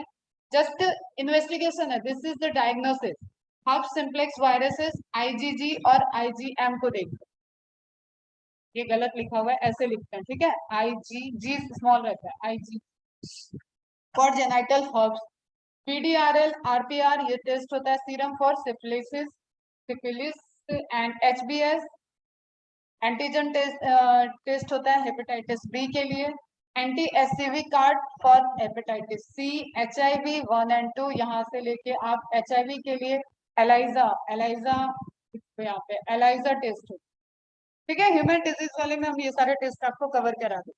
S1: जस्ट इन्वेस्टिगेशन है, this is the diagnosis. Hub simplex viruses IgG और आईजीएम को देखते हैं, ये गलत लिखा हुआ है, ऐसे लिखते हैं, ठीक है, आईजीजी स्मॉल रहता है, Ig for genital herpes. PDRL RPR ये टेस्ट होता है serum for syphilis, syphilis and HBs. Antigen test होता है हेपेटाइटिस बी के लिए। Anti HCV card for hepatitis C. HIV 1 and 2 यहाँ से लेके आप HIV के लिए एलाइजा, एलाइजा यहाँ पे एलाइजा टेस्ट हो, ठीक है। ह्यूमन डिजीज वाले में हम ये सारे टेस्ट आपको कवर करा दें।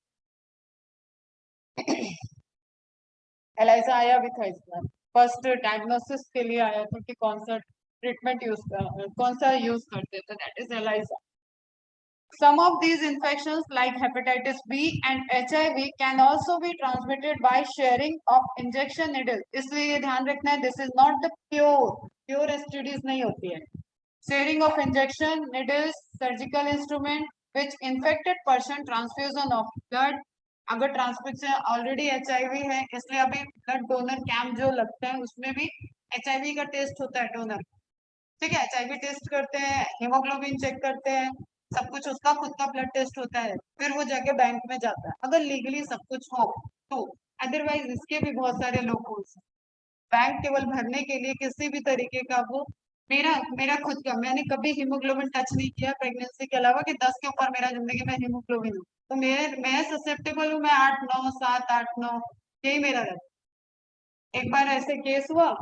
S1: एलाइजा आया भी था इस बार, फर्स्ट डायग्नोसिस के लिए आया था कि कौन सा ट्रीटमेंट यूज कौन सा यूज करते थे, that is ELISA. Some of these infections like hepatitis B and HIV can also be transmitted by sharing of injection needle। इसलिए ये ध्यान रखना है, this is not the pure STDs नहीं होती है। Sharing of injection needles, surgical instrument which infected person transfusion of blood। अगर ट्रांसफ्यूजन ऑलरेडी HIV है इसलिए अभी ब्लड डोनर कैंप जो लगता है उसमें भी HIV का टेस्ट होता है डोनर, ठीक है। HIV टेस्ट करते हैं, हीमोग्लोबिन चेक करते हैं, सब कुछ उसका खुद का ब्लड टेस्ट होता है, फिर वो जाके बैंक में जाता है अगर लीगली सब कुछ हो तो। अदरवाइज इसके भी बहुत सारे लोग, बैंक केवल भरने के लिए किसी भी तरीके का वो, मेरा मेरा खुद का, मैंने कभी हीमोग्लोबिन टच नहीं किया प्रेगनेंसी के अलावा कि 10 के ऊपर मेरा जिंदगी में हीमोग्लोबिन हो, तो मैं ससेप्टेबल हूँ, मैं 8 9 7 8 9 यही मेरा रहता। एक बार ऐसे केस हुआ,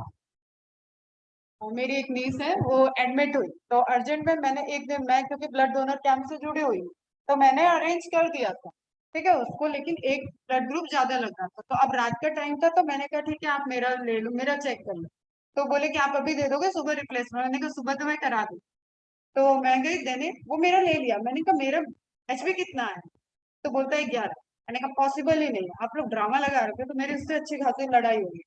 S1: मेरी एक नीस है वो एडमिट हुई तो अर्जेंट में मैंने एक दिन, मैं क्योंकि ब्लड डोनर कैंप से जुड़ी हुई हूँ तो मैंने अरेंज कर दिया था, ठीक है उसको, लेकिन एक ब्लड ग्रुप ज्यादा लग रहा था तो अब रात का टाइम था तो मैंने कहा ठीक है आप मेरा ले लो, मेरा चेक कर लो। तो बोले कि आप अभी दे दोगे सुबह रिप्लेसमेंट, मैंने कहा सुबह तो मैं करा दूँ। तो मैं गई देने, वो मेरा ले लिया, मैंने कहा मेरा एचबी कितना है, तो बोलता है 11। मैंने कहा पॉसिबल ही नहीं, आप लोग ड्रामा लगा रहे थे, तो मेरी उससे अच्छी खासी लड़ाई होगी।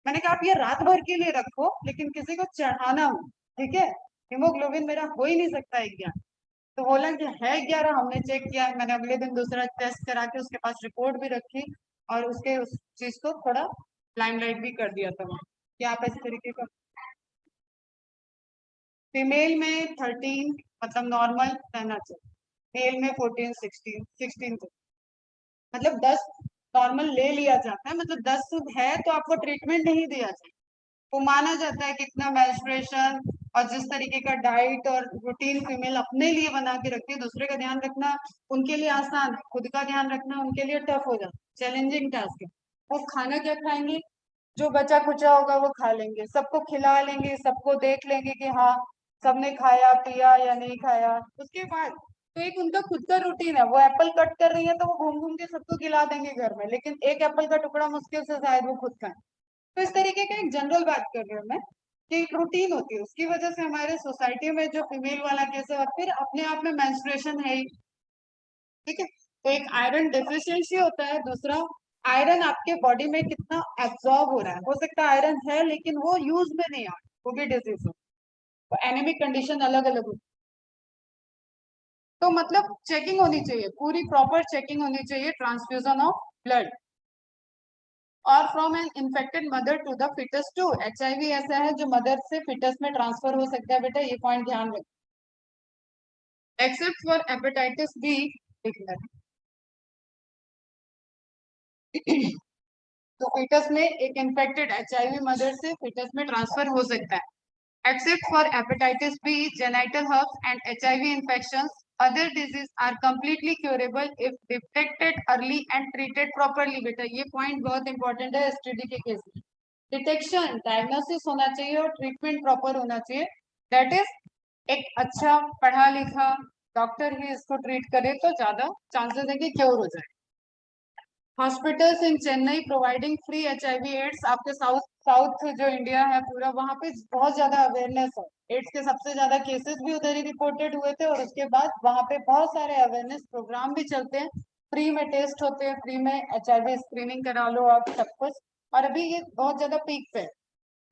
S1: मैंने कहा आप ये रात भर के लिए रखो लेकिन किसी को चढ़ाना हो, ठीक है, हीमोग्लोबिन मेरा हो ही नहीं सकता है 11। तो बोला कि है 11, हमने चेक किया, मैंने अगले दिन दूसरा टेस्ट करा के उसके पास रिपोर्ट भी रखी और उसके उस चीज को थोड़ा लाइमलाइट भी कर दिया था वहाँ कि आप इस तरीके का। फीमेल में 13 मतलब नॉर्मल रहना चाहिए, मेल में 14 16 16 मतलब 10 नॉर्मल ले लिया जाता है, मतलब 10 है तो आपको ट्रीटमेंट नहीं दिया जाए, वो माना जाता है कितना मेंस्ट्रुएशन और जिस तरीके का डाइट और रूटीन फीमेल अपने लिए बना के रखती है, दूसरे का ध्यान रखना उनके लिए आसान, खुद का ध्यान रखना उनके लिए टफ हो जाता है, चैलेंजिंग टास्क है। वो खाना क्या खाएंगे, जो बचा कुचा होगा वो खा लेंगे, सबको खिला लेंगे, सबको देख लेंगे कि हाँ सबने खाया पिया या नहीं खाया, उसके बाद तो एक उनका खुद का रूटीन है, वो एप्पल कट कर रही है तो वो घूम घूम के सबको खिला देंगे घर में, लेकिन एक एप्पल का टुकड़ा मुश्किल से शायद वो खुद खाए। तो इस तरीके का एक जनरल बात कर रही हूँ मैं कि एक रूटीन होती है, उसकी वजह से हमारे सोसाइटी में जो फीमेल वाला केस है और फिर अपने आप में मेंस्ट्रुएशन है ही, ठीक है। तो एक आयरन डेफिशिएंसी होता है, दूसरा आयरन आपके बॉडी में कितना एब्जॉर्ब हो रहा है, हो सकता है आयरन है लेकिन वो यूज में नहीं आ रहा, वो भी डिजीज है। तो एनेमिक कंडीशन अलग अलग होती है, तो मतलब चेकिंग होनी चाहिए, पूरी प्रॉपर चेकिंग होनी चाहिए ट्रांसफ्यूजन ऑफ ब्लड। और from an infected mother to the foetus too. HIV ऐसा है जो मदर से फिटस में ट्रांसफर हो सकता है बेटा, ये पॉइंट ध्यान रखो। एक्सेप्ट फॉर हेपेटाइटिस बी, तो फिटस में एक इन्फेक्टेड HIV मदर से फिटस में ट्रांसफर हो सकता है। Except for hepatitis B, genital herpes and HIV infections, other diseases are completely curable if detected early and treated properly। बेटा ये पॉइंट बहुत इंपॉर्टेंट है STD के केस में। डिटेक्शन, डायग्नोसिस होना चाहिए और ट्रीटमेंट प्रॉपर होना चाहिए। दैट इज एक अच्छा पढ़ा लिखा डॉक्टर ही इसको ट्रीट करे तो ज्यादा चांसेस है कि क्योर हो जाए। Hospitals in Chennai providing free HIV एड्स। आपके साउथ साउथ जो इंडिया है पूरा, वहां पे बहुत ज्यादा अवेयरनेस है। एड्स के सबसे ज्यादा केसेस भी उधर ही रिपोर्टेड हुए थे और उसके बाद वहां पे बहुत सारे अवेयरनेस प्रोग्राम भी चलते हैं, फ्री में टेस्ट होते हैं, फ्री में HIV स्क्रीनिंग करा लो आप, सब कुछ। और अभी ये बहुत ज्यादा पीक पे है।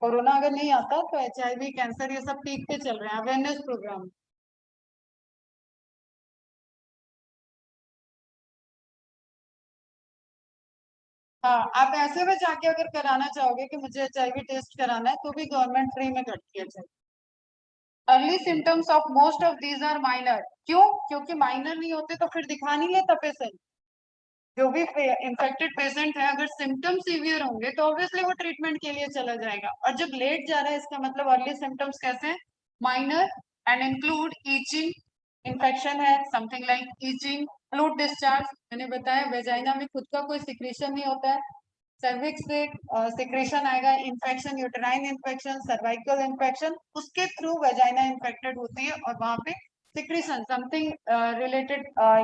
S1: कोरोना अगर नहीं आता तो HIV कैंसर ये सब पीक पे चल रहे हैं अवेयरनेस प्रोग्राम। हाँ, आप ऐसे में जाके अगर कराना चाहोगे कि मुझे HIV टेस्ट कराना है तो भी गवर्नमेंट फ्री में करती है। Early symptoms of most of these are minor. क्यों? क्योंकि माइनर नहीं होते तो फिर दिखा नहीं लेता पेशेंट। जो भी इन्फेक्टेड पेशेंट है अगर सिम्टम्स सीवियर होंगे तो ऑब्वियसली वो ट्रीटमेंट के लिए चला जाएगा, और जब लेट जा रहा है इसका मतलब अर्ली सिम्टम्स कैसे हैं? Minor and include itching, infection है something like itching, fluid discharge, मैंने बताया वेजाइना में खुद का कोई सिक्रीशन नहीं होता है, सर्विक्स से सिक्रेशन आएगा, infection, uterine infection, cervical infection, उसके थ्रू वेजाइना इन्फेक्टेड होती है और वहां पे secretion something related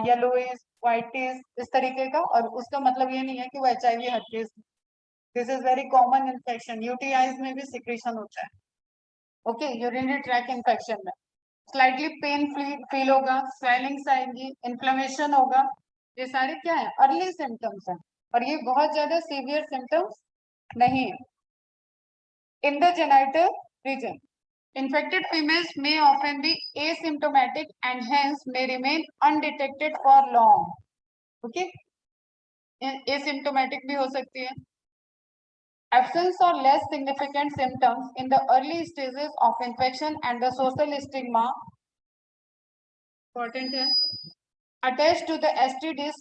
S1: yellowish whitish इस तरीके का, और उसका मतलब ये नहीं है कि वो HIV her case. This is very common infection. UTIs में भी सिक्रेशन होता है। ओके, यूरिनरी ट्रैक इन्फेक्शन में स्लाइटली पेन फील होगा, स्वेलिंग्स आएंगी, इन्फ्लेमेशन होगा, ये सारे क्या है? अर्ली सिम्टम्स हैं और ये बहुत ज्यादा सीवियर सिम्टम्स नहीं है। In the genital region, infected females may often be asymptomatic and hence may remain undetected for long। okay, asymptomatic भी हो सकती है। Absence or less significant symptoms in the early stages of infection and the social stigma important है attached to the STDs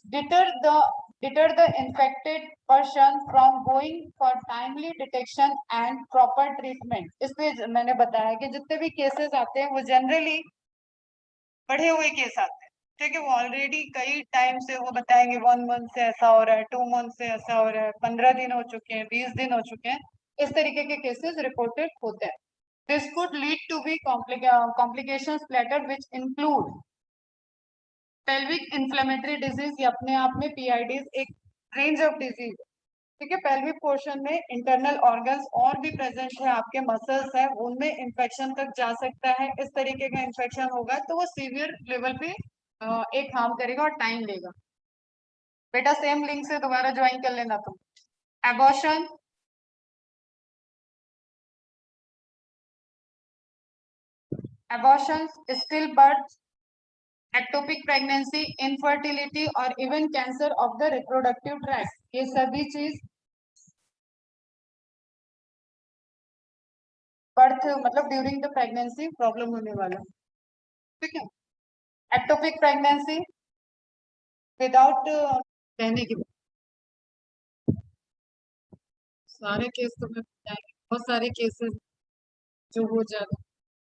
S1: deter the infected person from going for timely detection and proper treatment। इसलिए मैंने बताया कि जितने भी केसेस आते हैं वो जनरली बढ़े हुए केस आते हैं। ठीक है, वो ऑलरेडी कई टाइम से वो बताएंगे 1 मंथ से ऐसा हो रहा है, 2 मंथ से ऐसा हो रहा है, 15 दिन हो चुके हैं, 20 दिन हो चुके हैं, इस तरीके के केसेस रिपोर्टेड होते हैं। This could lead to be complications later which include pelvic inflammatory disease, ये अपने आप में PIDs एक रेंज ऑफ डिजीज। ठीक है, पेल्विक पोर्शन में इंटरनल ऑर्गन्स और भी प्रेजेंट है, आपके मसल्स है, उनमें इंफेक्शन तक जा सकता है। इस तरीके का इंफेक्शन होगा तो वो सीवियर लेवल पे एक हार्म करेगा और टाइम लेगा। बेटा सेम लिंक से दोबारा ज्वाइन कर लेना तुम। Abortion, abortion, still birth, ectopic pregnancy, infertility और even cancer of the reproductive tract, ये सभी चीज बर्थ मतलब ड्यूरिंग द प्रेगनेंसी प्रॉब्लम होने वाला। ठीक है, एक्टोपिक प्रेगनेंसी विदाउट कहने की सारे केस तो मैं बताएंगे, बहुत सारे केसेस जो हो जाते,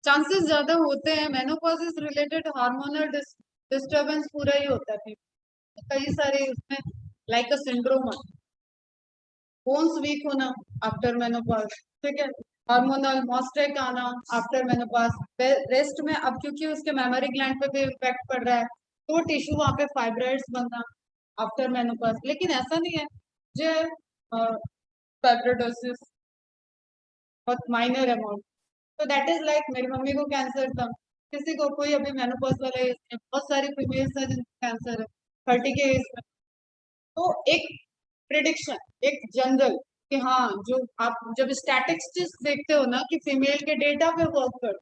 S1: चांसेस ज्यादा होते हैं। Menopause is related hormonal disturbance पूरा ही होता है, कई सारे उसमें लाइक अ सिंड्रोम, बोन्स वीक होना आफ्टर मेनोपॉज। ठीक है, हार्मोनल मॉस्टेक आना आफ्टर मेनोपॉज। रेस्ट में अब क्योंकि उसके मेमोरी ग्लैंड पे भी इफेक्ट पड़ रहा है तो वो टिश्यू वहां पे फाइब्रॉइड्स बनना आफ्टर मेनोपॉज। लेकिन ऐसा नहीं है जो फाइब्रोडोसिस बहुत माइनर अमाउंट, तो दैट इज लाइक मेरी मम्मी को कैंसर था, किसी को कोई अभी मेनोपॉज वाला एज में, बहुत सारी फीमेल्स है जिनको कैंसर है 30 के एज में। तो एक प्रिडिक्शन, एक जनरल कि हाँ, जो आप जब स्टैटिस्टिक्स देखते हो ना कि फीमेल के डेटा पे वर्क कर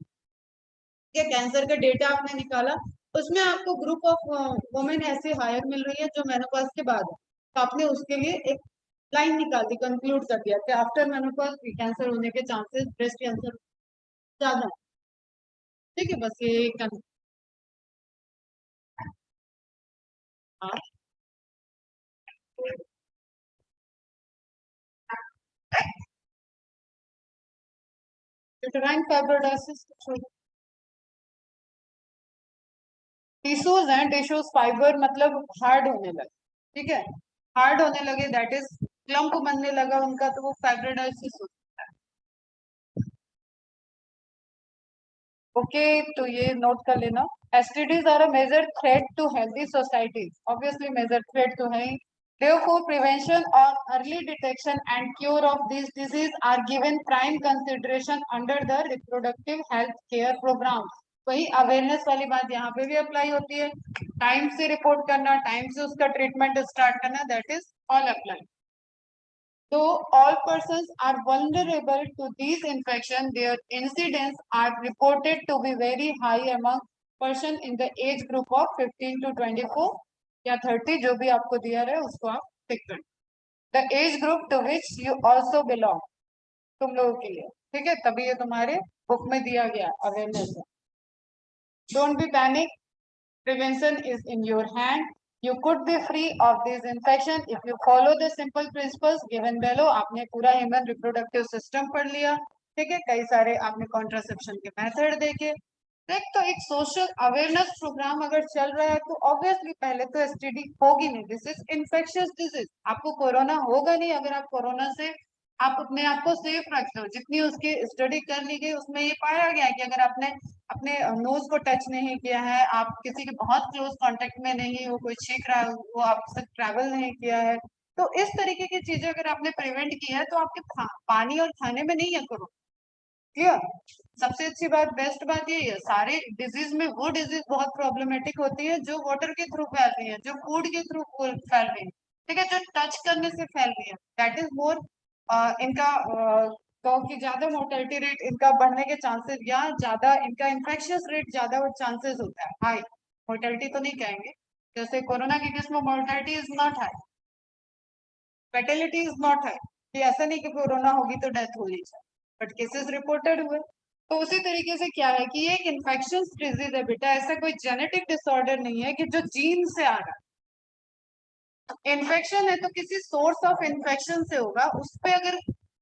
S1: के कैंसर का डेटा आपने निकाला, उसमें आपको ग्रुप ऑफ वुमेन ऐसे हायर मिल रही है जो मेनोपॉज के बाद है, तो आपने उसके लिए एक लाइन निकाल दी, कंक्लूड कर दिया कि आफ्टर मेनोपॉज कैंसर होने के चांसेस ब्रेस्ट कैंसर ज्यादा है। ठीक है, बस ये हाँ। यूटेराइन फाइब्रोइडोसिस टिश्यूज हैं, टिश्यूज फाइबर मतलब हार्ड होने लगे। ठीक है, हार्ड होने लगे दैट इज क्लम्प बनने लगा उनका, तो वो फाइब्रोइडोसिस होता है। ओके, तो ये नोट कर लेना। STDs are a major threat to healthy societies. Obviously, major threat to है. Therefore, prevention or early detection and cure of these diseases are given prime consideration under the reproductive health care programs. वही अवेयरनेस वाली बात यहाँ पे भी अप्लाई होती है। टाइम से रिपोर्ट करना, टाइम से उसका ट्रीटमेंट स्टार्ट करना, that is all apply. Though all persons are vulnerable to these infections, their incidence are reported to be very high among person in the age group of 15 to 24 या 30, जो भी आपको दिया रहे उसको आप टिक कर। The age group to which you also belong, तुम लोगों के लिए। ठीक है, तभी ये तुम्हारे बुक में दिया गया अवेयरनेस है। Don't be panic. Prevention is in your hand. You could be free of this infection if you follow the simple principles given below. आपने पूरा ह्यूमन रिप्रोडक्टिव सिस्टम पढ़ लिया। ठीक है, कई सारे आपने कॉन्ट्रासेप्शन के मेथड देखे। एक तो एक सोशल अवेयरनेस प्रोग्राम अगर चल रहा है तो ऑब्वियसली पहले तो STD होगी नहीं, दिस इज इन्फेक्शियस डिजीज। आपको कोरोना होगा नहीं अगर आप कोरोना से आप अपने आप को सेफ रखते हो। जितनी उसकी स्टडी कर ली गई उसमें ये पाया गया है कि अगर आपने अपने नोज को टच नहीं किया है, आप किसी के बहुत क्लोज कांटेक्ट में नहीं हो, कोई छींक रहा है वो आपसे ट्रैवल नहीं किया है, तो इस तरीके की चीजें अगर आपने प्रिवेंट की है तो आपके पानी और खाने में नहीं है करो। क्लियर। सबसे अच्छी बात, बेस्ट बात ये है, सारे डिजीज में वो डिजीज बहुत प्रॉब्लमेटिक होती है जो वाटर के थ्रू फैल रही है, जो फूड के थ्रू फैल रही है। ठीक है, जो टच करने से फैल रही है, दैट इज मोर इनका तो कि ज्यादा मोर्टेलिटी रेट इनका बढ़ने के चांसेस या ज्यादा इनका इन्फेक्शियस रेट ज्यादा चांसेस होता है हाई। मोर्टेलिटी तो नहीं कहेंगे, जैसे कोरोना के केस में mortality is not high, fatality is not high, कि ऐसा नहीं कि कोरोना होगी तो डेथ हो जाए, बट केसेस रिपोर्टेड हुए। तो उसी तरीके से क्या है कि ये एक इन्फेक्शन डिजीज है बेटा, ऐसा कोई जेनेटिक डिसऑर्डर नहीं है कि जो जीन से आ रहा है। इन्फेक्शन है तो किसी सोर्स ऑफ इन्फेक्शन से होगा, उस पर अगर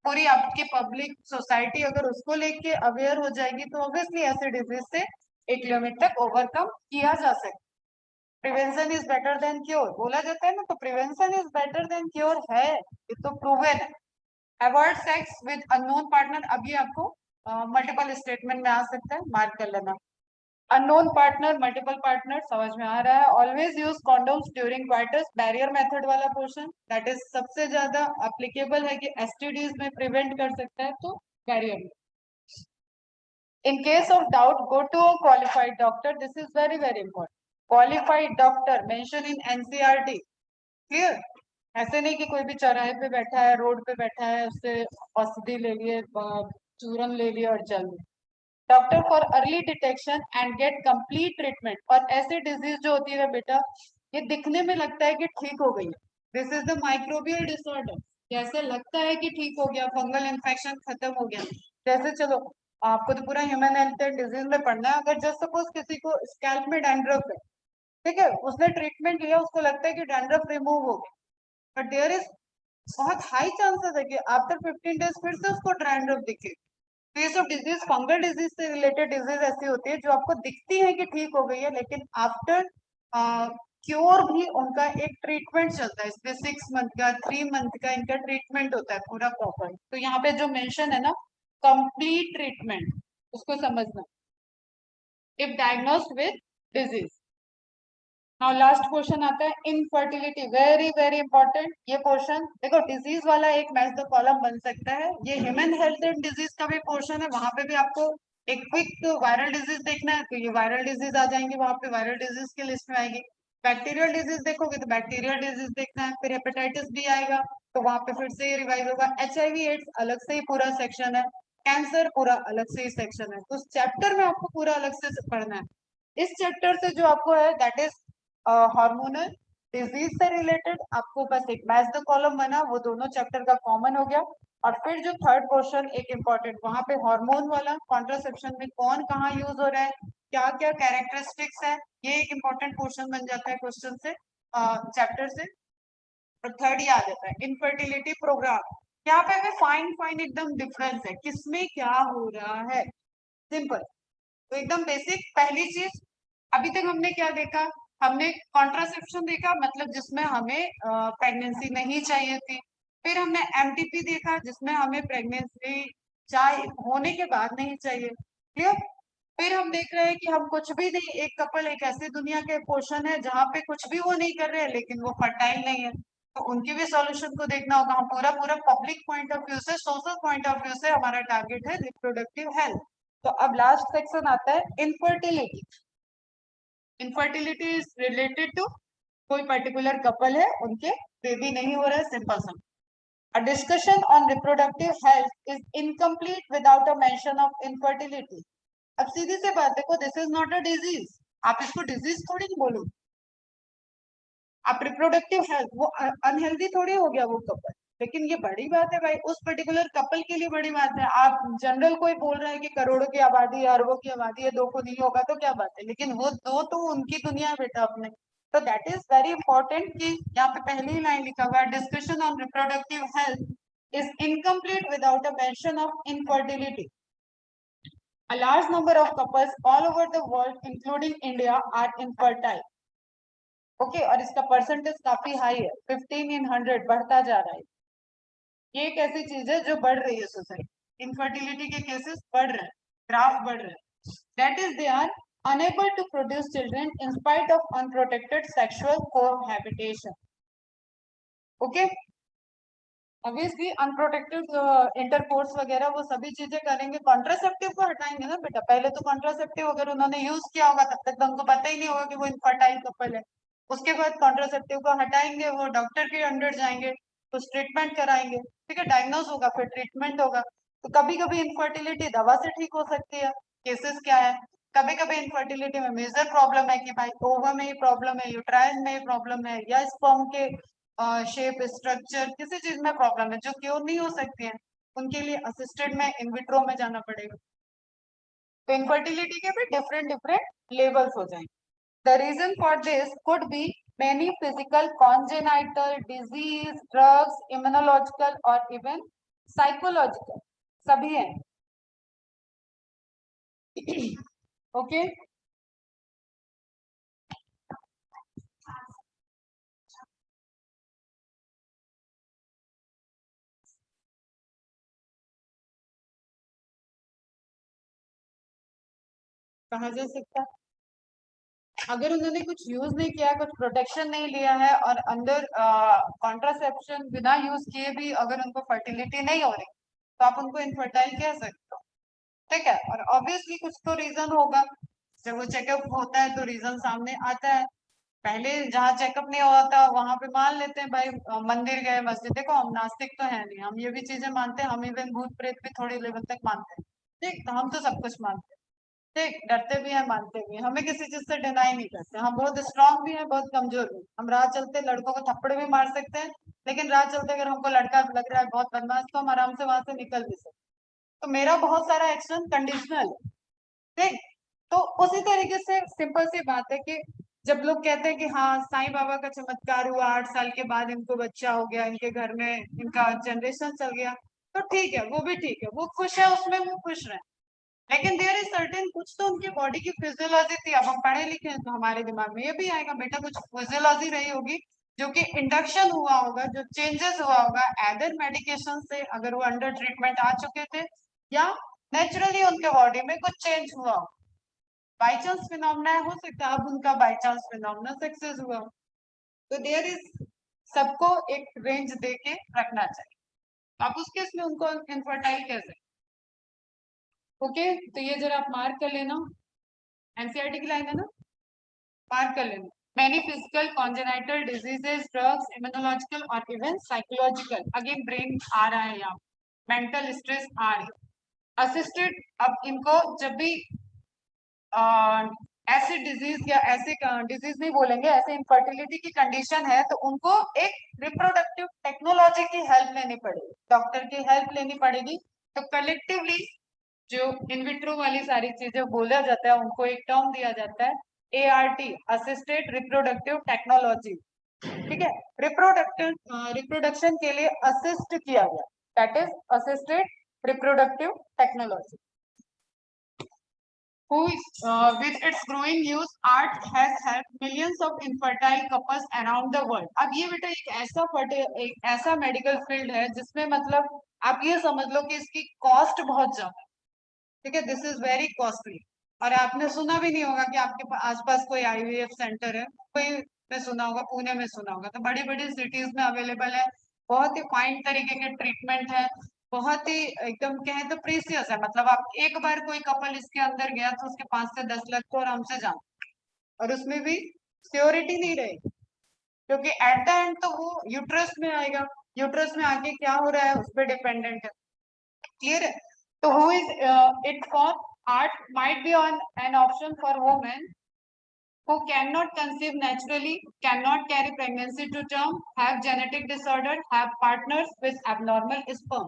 S1: पूरी आपकी पब्लिक सोसाइटी अगर उसको लेके अवेयर हो जाएगी तो ऑब्वियसली ऐसे डिजीज से एक लिमिट तक ओवरकम किया जा सकता है। Prevention is better than cure बोला जाता है ना, तो prevention is better than cure है, ये तो प्रूवन है। Avoid sex with unknown partner, अब ये आपको मल्टीपल स्टेटमेंट में आ सकता है, मार्क कर लेना। अननोन पार्टनर, मल्टीपल पार्टनर समझ में आ रहा है। Always use condoms during quarters, barrier method वाला पोर्शन दैट इज सबसे ज्यादा अप्लीकेबल है कि STDs में प्रिवेंट कर सकता है, तो barrier. In case of doubt, go to a qualified doctor. This is very, very important. Qualified doctor mentioned in NCRT. Clear? ऐसे नहीं कि कोई भी चौराहे पे बैठा है, रोड पे बैठा है, उससे औषधि ले लिए, चूरन ले लिया और चल दिए। Doctor for early detection and get complete treatment. और ऐसे डिजीज जो होती है बेटा, ये दिखने में लगता है कि ठीक हो गई, this is the microbial disorder. जैसे लगता है कि ठीक हो गया, फंगल इन्फेक्शन खत्म हो गया, जैसे चलो आपको तो पूरा ह्यूमन हेल्थ डिजीज में पढ़ना है। अगर जस्ट सपोज किसी को स्कैल्प में डैंड्रफ है, ठीक है, उसने ट्रीटमेंट लिया, उसको लगता है कि डैंड्रफ रिमूव हो गया, बट देयर इज बहुत हाई चांसेस है कि आफ्टर 15 डेज फिर से उसको डैंड्रफ दिखे। तो ये सब डिजीज फंगल डिजीज से रिलेटेड डिजीज ऐसी होती है जो आपको दिखती है कि ठीक हो गई है, लेकिन आफ्टर क्योर भी उनका एक ट्रीटमेंट चलता है, इसमें 6 मंथ का 3 मंथ का इनका ट्रीटमेंट होता है पूरा प्रॉपर। तो यहाँ पे जो मेंशन है ना, कंप्लीट ट्रीटमेंट, उसको समझना। If diagnosed with disease. Now last question आता है इनफर्टिलिटी, वेरी वेरी इंपॉर्टेंट ये पोर्शन। देखो डिजीज वाला एक मैच द कॉलम बन सकता है, ये ह्यूमन हेल्थ एंड डिजीज का भी पोर्शन है, वहां पे भी आपको एक क्विक वायरल डिजीज देखना है तो ये वायरल डिजीज आ जाएंगे, वहां पे वायरल डिजीज की लिस्ट में आएगी। बैक्टीरियल डिजीज देखोगे तो बैक्टीरियल डिजीज देखना है, फिर हेपेटाइटिस भी आएगा तो वहां पे फिर से ये रिवाइज होगा। HIV एड्स अलग से ही पूरा सेक्शन है, कैंसर पूरा अलग से ही सेक्शन है, तो उस चैप्टर में आपको पूरा अलग से पढ़ना है। इस चैप्टर से जो आपको है दैट इज हार्मोनल डिजीज से रिलेटेड आपको बस एक मैच द कॉलम बना, वो दोनों चैप्टर का कॉमन हो गया। और फिर जो थर्ड क्वेश्चन एक इम्पोर्टेंट, वहां पे हार्मोन वाला कॉन्ट्रासेप्शन में कौन कहाँ यूज हो रहा है, क्या क्या कैरेक्टरिस्टिक्स है, ये एक इम्पोर्टेंट क्वेश्चन बन जाता है क्वेश्चन से, चैप्टर से। और थर्ड ये आ जाता है इनफर्टिलिटी प्रोग्राम। यहाँ पे हमें फाइन फाइन एकदम डिफरेंस है किसमें क्या हो रहा है, सिंपल। तो एकदम बेसिक पहली चीज, अभी तक हमने क्या देखा, हमने कॉन्ट्रासेप्शन देखा, मतलब जिसमें हमें प्रेगनेंसी नहीं चाहिए थी। फिर हमने एमटीपी देखा जिसमें हमें प्रेगनेंसी चाहे होने के बाद नहीं चाहिए, क्लियर। फिर हम देख रहे हैं कि हम कुछ भी नहीं, एक कपल एक ऐसी दुनिया के पोर्शन है जहाँ पे कुछ भी वो नहीं कर रहे हैं लेकिन वो फर्टाइल नहीं है, तो उनकी भी सॉल्यूशन को देखना होगा। हम पूरा पूरा पब्लिक पॉइंट ऑफ व्यू से, सोशल पॉइंट ऑफ व्यू से हमारा टारगेट है रिप्रोडक्टिव हेल्थ। तो अब लास्ट सेक्शन आता है infertility. Infertility is related to कोई पर्टिकुलर कपल है, उनके बेबी नहीं हो रहा है, सिंपल सा। A discussion on reproductive health is incomplete without a mention of infertility. अब सीधी सी बात देखो, this is not a disease, आप इसको डिजीज थोड़ी नहीं बोलो। आप रिप्रोडक्टिव हेल्थ, वो अनहेल्दी थोड़ी हो गया वो कपल, लेकिन ये बड़ी बात है भाई, उस पर्टिकुलर कपल के लिए बड़ी बात है। आप जनरल कोई बोल रहा है कि करोड़ों की आबादी है, अरबों की आबादी है, दो को नहीं होगा तो क्या बात है, लेकिन वो दो तो उनकी दुनिया है बेटा अपने। तो दैट इज वेरी इंपॉर्टेंट कि यहाँ पे पहली ही लाइन लिखा हुआ है, discussion on reproductive health is incomplete without a mention of infertility. A large number of couples all over the world, including India, are infertile. Okay और इसका परसेंटेज काफी हाई है, 15 in 100 बढ़ता जा रहा है। ये एक ऐसी चीज है जो बढ़ रही है सोसाइटी, इनफर्टिलिटी के केसेस बढ़ रहे हैं, ग्राफ बढ़ रहे हैं। That is they are unable to produce children in spite of unprotected sexual cohabitation. Okay, obviously unprotected intercourse वगैरह वो सभी चीजें करेंगे, कॉन्ट्रासेप्टिव को हटाएंगे ना बेटा। पहले तो कॉन्ट्रासेप्टिव अगर उन्होंने यूज किया होगा तब तक तो हमको पता ही नहीं होगा कि वो इनफर्टाइल कपल है। उसके बाद कॉन्ट्रासेप्टिव को हटाएंगे, वो डॉक्टर के अंडर जाएंगे, कुछ ट्रीटमेंट कराएंगे, ठीक है, डायग्नोज होगा, फिर ट्रीटमेंट होगा। तो कभी कभी इनफर्टिलिटी दवा से ठीक हो सकती है, केसेस क्या है। कभी कभी इनफर्टिलिटी में मेजर प्रॉब्लम है कि भाई ओवा में ही प्रॉब्लम है, यूट्राइन में ही प्रॉब्लम है, या स्पर्म के शेप स्ट्रक्चर किसी चीज में प्रॉब्लम है जो क्योर नहीं हो सकती है, उनके लिए असिस्टेड में इनविट्रो में जाना पड़ेगा। तो इनफर्टिलिटी के भी डिफरेंट डिफरेंट लेवल्स हो जाएंगे। The reason for this could be many physical congenital disease, drugs, immunological और इवन साइकोलॉजिकल, सभी हैं। ओके कहा जा सकता है, अगर उन्होंने कुछ यूज नहीं किया, कुछ प्रोटेक्शन नहीं लिया है और अंदर कॉन्ट्रासेप्शन बिना यूज किए भी अगर उनको फर्टिलिटी नहीं हो रही, तो आप उनको इनफर्टाइल कह सकते हो, ठीक है। और ऑब्वियसली कुछ तो रीजन होगा, जब वो चेकअप होता है तो रीजन सामने आता है। पहले जहाँ चेकअप नहीं होता वहां पे मान लेते हैं भाई मंदिर गए, मस्जिद, देखो हम नास्तिक तो है नहीं, हम ये भी चीजें मानते हैं, हम इवन भूत प्रेत भी थोड़ी लेवल तक मानते हैं, ठीक, तो हम तो सब कुछ मानते हैं, ठीक, डरते भी हैं मानते भी हैं, हमें किसी चीज से डिनाई नहीं करते, हम बहुत स्ट्रांग भी हैं बहुत कमजोर भी। हम राह चलते लड़कों को थप्पड़ भी मार सकते हैं, लेकिन राह चलते अगर हमको लड़का लग रहा है बहुत बदमाश तो हम आराम से वहां से निकल भी सकते। तो मेरा बहुत सारा एक्शन कंडीशनल है, ठीक। तो उसी तरीके से सिंपल सी बात है कि जब लोग कहते हैं कि हाँ साईं बाबा का चमत्कार हुआ, 8 साल के बाद इनको बच्चा हो गया, इनके घर में इनका जनरेशन चल गया, तो ठीक है, वो भी ठीक है, वो खुश है उसमें, वो खुश रहे। लेकिन देयर इज सर्टेन, कुछ तो उनकी बॉडी की फिजियोलॉजी थी, अब हम पढ़े लिखे हैं तो हमारे दिमाग में ये भी आएगा बेटा, कुछ फिजियोलॉजी रही होगी जो कि इंडक्शन हुआ होगा, जो चेंजेस हुआ होगा एदर मेडिकेशन से, अगर वो अंडर ट्रीटमेंट आ चुके थे, या नेचुरली उनके बॉडी में कुछ चेंज हुआ हो, बाई चांस फिनोमेना हो सकता है, अब उनका बाई चांस फिनोमेना सक्सेस हुआ हो। तो देयर इज, सबको एक रेंज दे के रखना चाहिए, आप उस केस में उनको इनफर्टाइल कह सकते। ओके, तो ये जरा आप मार्क कर लेना, एनसीईआरटी की लाइन है ना, मार्क कर लेना। Many physical congenital diseases, drugs, immunological और इवन साइकोलॉजिकल, अगेन ब्रेन आ रहा है यहाँ, मेंटल स्ट्रेस आ रही है, असिस्टेड। अब इनको जब भी ऐसे डिजीज या ऐसे डिजीज नहीं बोलेंगे, ऐसे इनफर्टिलिटी की कंडीशन है तो उनको एक रिप्रोडक्टिव टेक्नोलॉजी की हेल्प लेनी पड़ेगी, डॉक्टर की हेल्प लेनी पड़ेगी। तो कलेक्टिवली जो इनविट्रो वाली सारी चीजें बोला जाता है उनको एक टर्म दिया जाता है ART, असिस्टेड रिप्रोडक्टिव टेक्नोलॉजी। ठीक है, रिप्रोडक्शन के लिए असिस्ट किया गया, that is assisted reproductive technology. Who with its growing use, art has helped millions of infertile couples around the world. अब ये बेटा एक ऐसा मेडिकल फील्ड है जिसमें मतलब आप ये समझ लो कि इसकी कॉस्ट बहुत ज्यादा है। ठीक है, दिस इज वेरी कॉस्टली। और आपने सुना भी नहीं होगा कि आपके आसपास कोई IVF सेंटर है, कोई में सुना होगा, पुणे में सुना होगा, तो बड़ी बड़ी सिटीज में अवेलेबल है। बहुत ही फाइन तरीके के ट्रीटमेंट है, बहुत ही एकदम कहें तो प्रीसियस है। मतलब आप एक बार कोई कपल इसके अंदर गया तो उसके 5 से 10 लाख तो आराम से जान, और उसमें भी श्योरिटी नहीं रहेगी, क्योंकि एट द एंड तो वो यूट्रस में आएगा, यूट्रस में आके क्या हो रहा है उस पर डिपेंडेंट है। क्लियर है? तो who is it for? Art might be on an option for women who cannot conceive naturally, cannot carry pregnancy to term, have genetic disorder, have partners with abnormal sperm.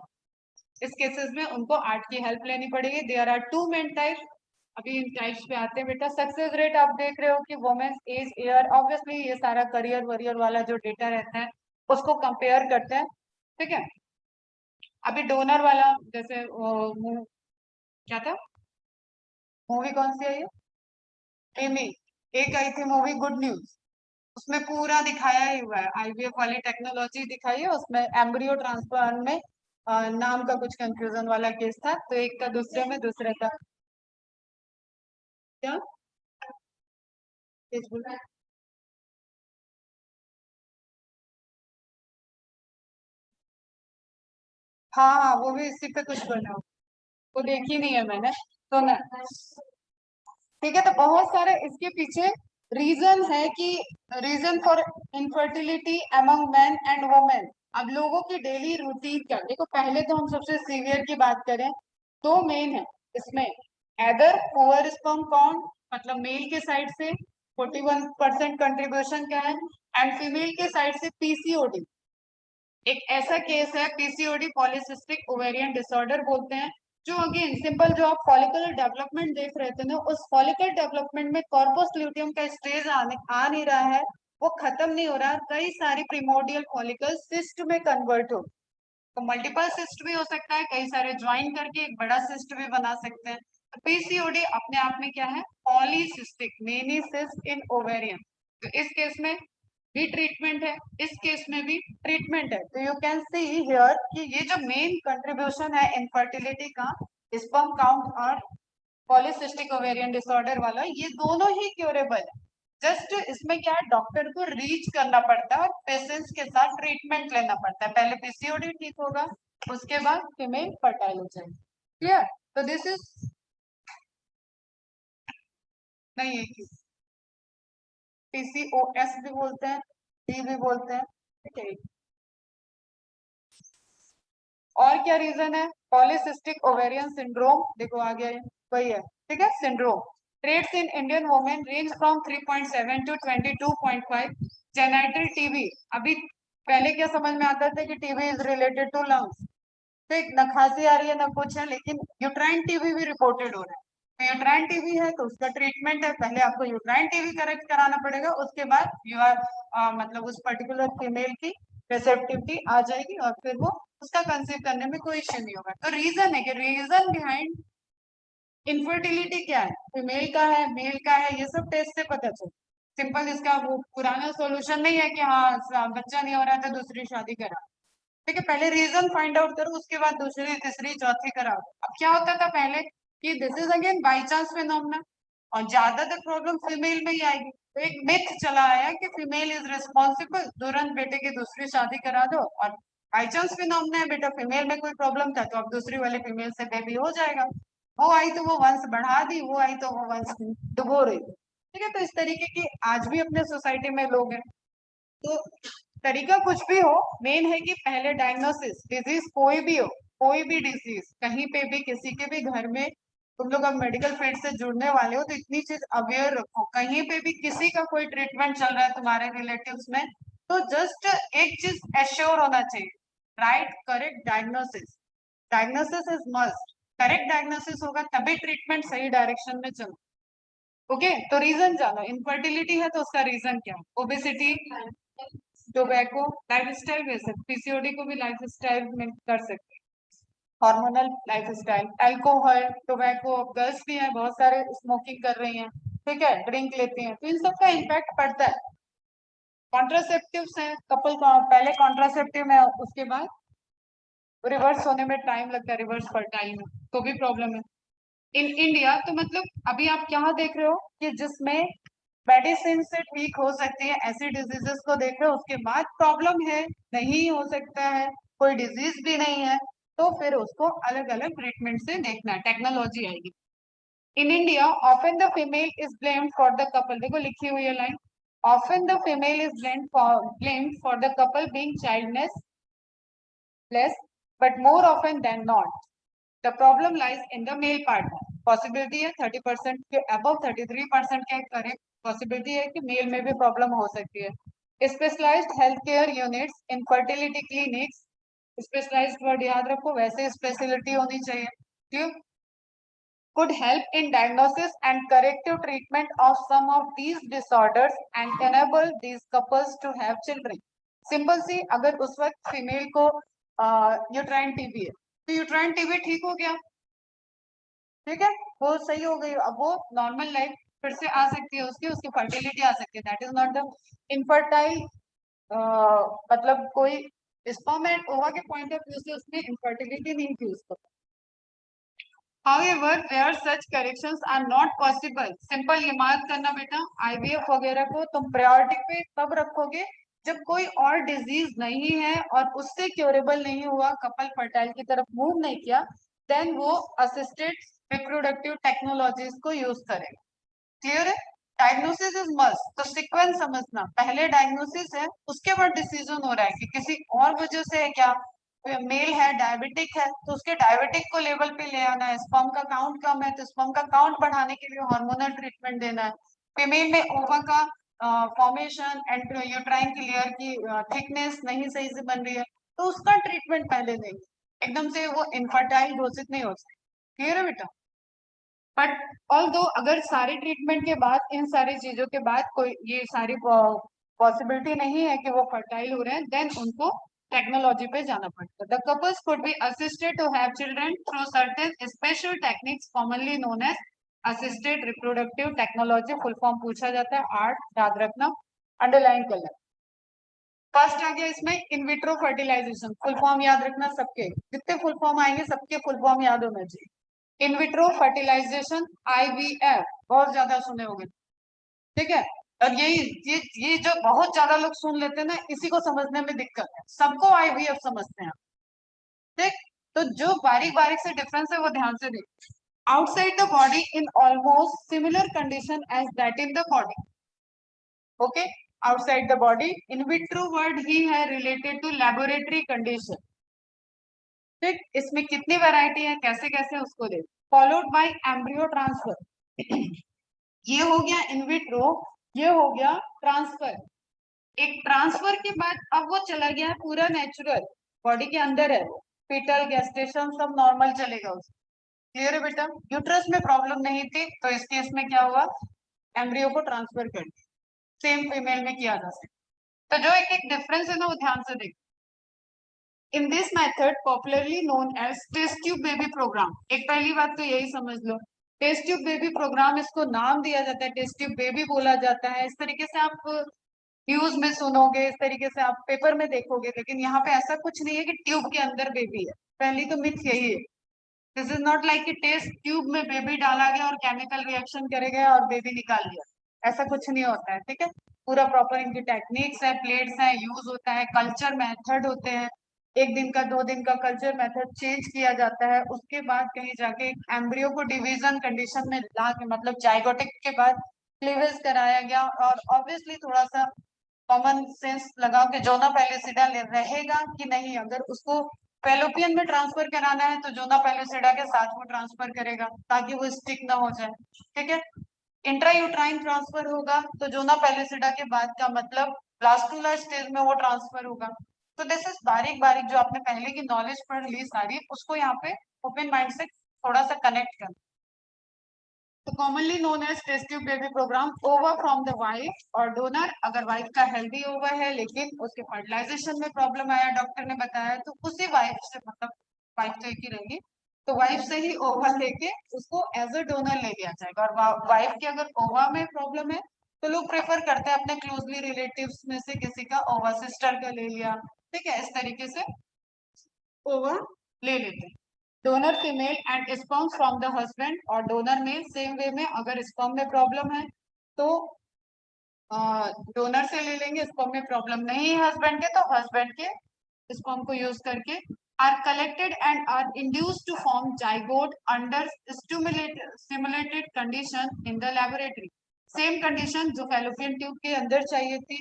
S1: इस केसेस में उनको आर्ट की हेल्प लेनी पड़ेगी। There are two main types. अभी इन टाइप्स पे आते हैं बेटा। सक्सेस रेट आप देख रहे हो कि वुमेन्स एज ईयर, ऑब्वियसली ये सारा करियर वरियर वाला जो डेटा रहता है उसको कंपेयर करते हैं। ठीक है, अभी डोनर वाला जैसे क्या था, मूवी कौन सी आई है, एमी, एक आई थी मूवी गुड न्यूज, उसमें पूरा दिखाया ही हुआ है, IVF वाली टेक्नोलॉजी दिखाई है उसमें। एम्ब्रियो ट्रांसप्लांट में नाम का कुछ कंफ्यूजन वाला केस था, तो एक का दूसरे में, दूसरे का क्या केस बोला? हाँ हाँ, वो भी इसी पे कुछ बना हो, वो देखी नहीं है मैंने। तो मैं, ठीक है, तो बहुत सारे इसके पीछे रीजन है कि reason for infertility among man and women. अब लोगों की डेली रूटीन क्या, देखो पहले तो हम सबसे सीवियर की बात करें, दो मेन है इसमें। एदर पुअर स्पर्म काउंट, मतलब मेल के साइड से 41% कंट्रीब्यूशन क्या है, एंड फीमेल के साइड से PCOD। एक ऐसा केस है PCOD, पॉलीसिस्टिक ओवेरियन डिसऑर्डर बोलते हैं, जो अगेन सिंपल, जो आप फॉलिकुलर डेवलपमेंट देख रहे थे ना, उस फॉलिकल डेवलपमेंट में कॉर्पस ल्यूटियम का स्टेज आ नहीं रहा है, वो खत्म नहीं हो रहा, कई सारी प्रिमोडियल फॉलिकल सिस्ट में कन्वर्ट हो। तो मल्टीपल सिस्ट भी हो सकता है, कई सारे ज्वाइन करके एक बड़ा सिस्ट भी बना सकते हैं। तो PCOD अपने आप में क्या है, पॉलीसिस्टिक मेनी सिस्ट इन ओवेरियन। तो इस केस में भी ट्रीटमेंट है, इस केस में भी ट्रीटमेंट है। तो यू कैन सी हियर कि ये जो मेन कंट्रीब्यूशन है इनफर्टिलिटी का, स्पर्म काउंट और पॉलीसिस्टिक ओवेरियन डिसऑर्डर वाला, ये दोनों ही क्यूरेबल है। जस्ट इसमें क्या है, डॉक्टर को रीच करना पड़ता है और पेशेंट्स के साथ ट्रीटमेंट लेना पड़ता है। पहले PCOD ठीक होगा, उसके बाद फीमेल फर्टाइल हो जाएगी। क्लियर? तो दिस इज, नहीं है, PCOS भी बोलते हैं, डी भी बोलते हैं। ठीक है, और क्या रीजन है, पॉलीसिस्टिक ओवेरियन सिंड्रोम, देखो आ गया, वही है। ठीक है, syndrome rates in Indian women range from 3.7 to 22.5। Genital TB, अभी पहले क्या समझ में आता था कि TB is related to lungs, तो एक न खांसी आ रही है न कुछ है, लेकिन यूट्राइन टीबी भी रिपोर्टेड हो रहा है। तो यूट्राइन टीबी है तो उसका ट्रीटमेंट है, पहले आपको यूट्राइन टीबी करेक्ट कराना पड़ेगा, उसके बाद यू आर मतलब उस पर्टिकुलर फीमेल की रिसेप्टिविटी आ जाएगी और फिर वो उसका कंसीव करने में कोई इश्यू नहीं होगा। तो रीजन है कि रीजन बिहाइंड इनफर्टिलिटी क्या है, फीमेल का है मेल का है, ये सब टेस्ट से पता चलता। सिंपल इसका वो पुराना सॉल्यूशन नहीं है कि हाँ बच्चा नहीं हो रहा था दूसरी शादी करा। ठीक है, पहले रीजन फाइंड आउट करो, उसके बाद दूसरी तीसरी चौथी कराओ। अब क्या होता था पहले कि this is again by chance phenomena, और ज्यादातर प्रॉब्लम फीमेल में ही आएगी। तो एक मिथ चला आया कि फीमेल इज रिस्पॉन्सिबल, तुरंत बेटे की दूसरी शादी करा दो, और बाई चांस फिनोमेना है बेटा, फीमेल में कोई प्रॉब्लम था तो अब दूसरी वाली फीमेल से बेबी हो जाएगा। वो आई तो वो वंश बढ़ा दी, वो आई तो वो वंश डुबो रही। ठीक है, तो इस तरीके की आज भी अपने सोसाइटी में लोग हैं। तो तरीका कुछ भी हो, मेन है कि पहले डायग्नोसिस, डिजीज कोई भी हो, कोई भी डिजीज कहीं पे भी किसी के भी घर में तुम लोग अब मेडिकल फील्ड से जुड़ने वाले हो तो इतनी चीज अवेयर रखो, कहीं पे भी किसी का कोई ट्रीटमेंट चल रहा है तुम्हारे रिलेटिव्स में, तो जस्ट एक चीज एश्योर होना चाहिए, right correct diagnosis. Diagnosis is must, correct diagnosis होगा तभी ट्रीटमेंट सही डायरेक्शन में चलो। ओके, तो रीजन जानो, इनफर्टिलिटी है तो उसका रीजन क्या है? ओबेसिटी, टोबैको, लाइफस्टाइल में से पीसीओडी को भी लाइफस्टाइल में कर सकते हैं, hormonal lifestyle, alcohol, tobacco, girls भी हैं बहुत सारे स्मोकिंग कर रही हैं, ठीक है, ड्रिंक लेती हैं, तो इन सब का इम्पैक्ट पड़ता है। कॉन्ट्रासेप्टिव्स हैं, कपल का पहले कॉन्ट्रासेप्टिव में, उसके बाद रिवर्स होने में टाइम लगता है, रिवर्स फर्टाइल में, तो भी प्रॉब्लम है। इन इंडिया तो मतलब अभी आप क्या देख रहे हो कि जिसमें मेडिसिन से ठीक हो सकती है ऐसी डिजीजेस को देख रहे हो, उसके बाद प्रॉब्लम है, नहीं हो सकता है, कोई डिजीज भी नहीं है, तो फिर उसको अलग अलग ट्रीटमेंट से देखना है, टेक्नोलॉजी आएगी। In India often the female is blamed for the couple, देखो लिखी हुई है line, often the female is blamed for the couple being childless, but more often than not the problem lies in the male partner। Possibility है 30% के अबव 33% के करीब पॉसिबिलिटी है कि मेल में भी प्रॉब्लम हो सकती है। Specialised health care units, infertility clinics, specialised word याद रखो, वैसे स्पेशलिटी होनी चाहिए, क्यों, could help in diagnosis and corrective treatment of some of these disorders and enable these couples to have children। Simple see, अगर उस वक्त फीमेल को यूट्राइन टीबी है तो यूट्राइन टीबी ठीक हो गया, ठीक है, वो सही हो गई, अब वो नॉर्मल लाइफ फिर से आ सकती है उसकी, उसकी फर्टिलिटी आ सकती है, that is not the infertile, मतलब कोई स्पर्म एंड ओवा के पॉइंट ऑफ व्यू से उसमें इनफर्टिलिटी नहीं थी उसको। However, where such corrections are not possible, simple ये मार्क करना बेटा, आईवीएफ वगैरह को तुम प्रायोरिटी पे तब रखोगे जब कोई और डिजीज नहीं है और उससे क्योरेबल नहीं हुआ, कपल फर्टाइल की तरफ मूव नहीं किया, देन वो असिस्टेड रिप्रोडक्टिव टेक्नोलॉजीज को यूज करेगा। क्लियर है? डायग्नोसिस इज मस्ट, तो सीक्वेंस समझना, पहले डायग्नोसिस है उसके बाद डिसीजन हो रहा है कि किसी और वजह से है क्या, मेल है डायबिटिक है तो उसके डायबिटिक को लेवल पे ले आना है, स्पर्म का काउंट कम है तो स्पर्म का काउंट बढ़ाने के लिए हार्मोनल ट्रीटमेंट देना है, फीमेल में ओवा का फॉर्मेशन एंड यूट्राइन की लेयर की थिकनेस नहीं सही से बन रही है तो उसका ट्रीटमेंट पहले देंगे, एकदम से वो इनफर्टाइल घोषित नहीं हो सकती। क्लियर है बेटा? बट ऑल दो अगर सारे ट्रीटमेंट के बाद, इन सारी चीजों के बाद कोई ये सारी पॉसिबिलिटी नहीं है कि वो फर्टाइल हो रहे हैं, देन उनको टेक्नोलॉजी पे जाना पड़ता है। The couples could be assisted to have children through certain special techniques commonly known as assisted reproductive technology, full form पूछा जाता है, आर्ट याद रखना, अंडरलाइन कर लेना। फर्स्ट आ गया इसमें in vitro fertilisation, full form याद रखना, सबके जितने फुल फॉर्म आएंगे सबके फुल फॉर्म याद होना चाहिए। इन विट्रो फर्टिलाइजेशन, आईवीएफ, बहुत ज्यादा सुने होंगे, ठीक है, और ये जो बहुत ज्यादा लोग सुन लेते हैं ना, इसी को समझने में दिक्कत है, सबको आईवीएफ समझते हैं, ठीक, तो जो बारीक बारीक से डिफरेंस है वो ध्यान से देखिए। Outside the body in almost similar condition as that in the body, okay, outside the body, in vitro word ही है रिलेटेड टू लेबोरेटरी कंडीशन, ठीक, इसमें कितनी वैरायटी है, कैसे कैसे उसको देख, फॉलोड बाय एम्ब्रियो ट्रांसफर, ये हो गया इन विट्रो, ये हो गया ट्रांसफर, एक ट्रांसफर के बाद अब वो चला गया पूरा नेचुरल, बॉडी के अंदर है वो, फीटल गेस्टेशन सब नॉर्मल चलेगा उसमें। क्लियर है बेटा? यूट्रस में प्रॉब्लम नहीं थी तो इस केस में क्या हुआ, एम्ब्रियो को ट्रांसफर कर दिया, सेम फीमेल में किया जा सकता, तो जो एक एक डिफरेंस है ना वो ध्यान से देखो। In this method popularly known as test tube baby programme, एक पहली बात तो यही समझ लो, टेस्ट ट्यूब बेबी प्रोग्राम, इसको नाम दिया जाता है, टेस्ट ट्यूब बेबी बोला जाता है, इस तरीके से आप न्यूज में सुनोगे, इस तरीके से आप पेपर में देखोगे, लेकिन यहाँ पे ऐसा कुछ नहीं है कि ट्यूब के अंदर बेबी है, पहली तो मिथ यही है। दिस इज नॉट लाइक कि टेस्ट ट्यूब में बेबी डाला गया और केमिकल रिएक्शन करेगा और बेबी निकाल लिया, ऐसा कुछ नहीं होता है, ठीक है, पूरा प्रॉपर इनकी टेक्निक्स है, प्लेट्स है, यूज होता है, कल्चर मेथड होते हैं, एक दिन का 2 दिन का कल्चर मेथड चेंज किया जाता है, उसके बाद कहीं जाके एम्ब्रियो को डिवीजन कंडीशन में ला के, मतलब जाइगोटिक के बाद क्लीवेज कराया गया, और ऑब्वियसली थोड़ा सा कॉमन सेंस लगाओ कि जो ना पहले सीधा रहेगा कि नहीं, अगर उसको फेलोपियन में ट्रांसफर कराना है तो जोना पेलुसिडा के साथ वो ट्रांसफर करेगा ताकि वो स्टिक ना हो जाए, ठीक है। इंट्रायूट्राइन ट्रांसफर होगा तो जोना पेलुसिडा के बाद का मतलब ब्लास्टुला स्टेज में वो ट्रांसफर होगा। तो दिस इज बारीक बारीक जो आपने पहले की नॉलेज पढ़ ली सारी, उसको यहाँ पे ओपन माइंड से थोड़ा सा कनेक्ट कर। तो commonly known as test tube baby programme, ova from the wife और डोनर। अगर वाइफ का हेल्दी ओवा है लेकिन उसके फर्टिलाइजेशन में प्रॉब्लम आया, डॉक्टर ने बताया, तो उसी वाइफ से, मतलब वाइफ तो एक ही रहेगी, तो वाइफ से ही ओवा लेके उसको एज अ डोनर ले लिया जाएगा। और वाइफ के अगर ओवा में प्रॉब्लम है तो लोग प्रेफर करते हैं अपने क्लोजली रिलेटिव्स में से किसी का ओवा, सिस्टर का ले लिया, ठीक है, इस तरीके से ओवा ले लेते हैं। Donor female and sperm from the husband और डोनर मेल सेम वे में, अगर स्पर्म में प्रॉब्लम है तो डोनर से ले लेंगे, स्पर्म में प्रॉब्लम नहीं है हस्बैंड के तो हस्बैंड के स्पर्म को यूज करके, are collected and are induced to form zygote under stimulated condition in the laboratory. Same condition जो फैलोपियन ट्यूब के अंदर चाहिए थी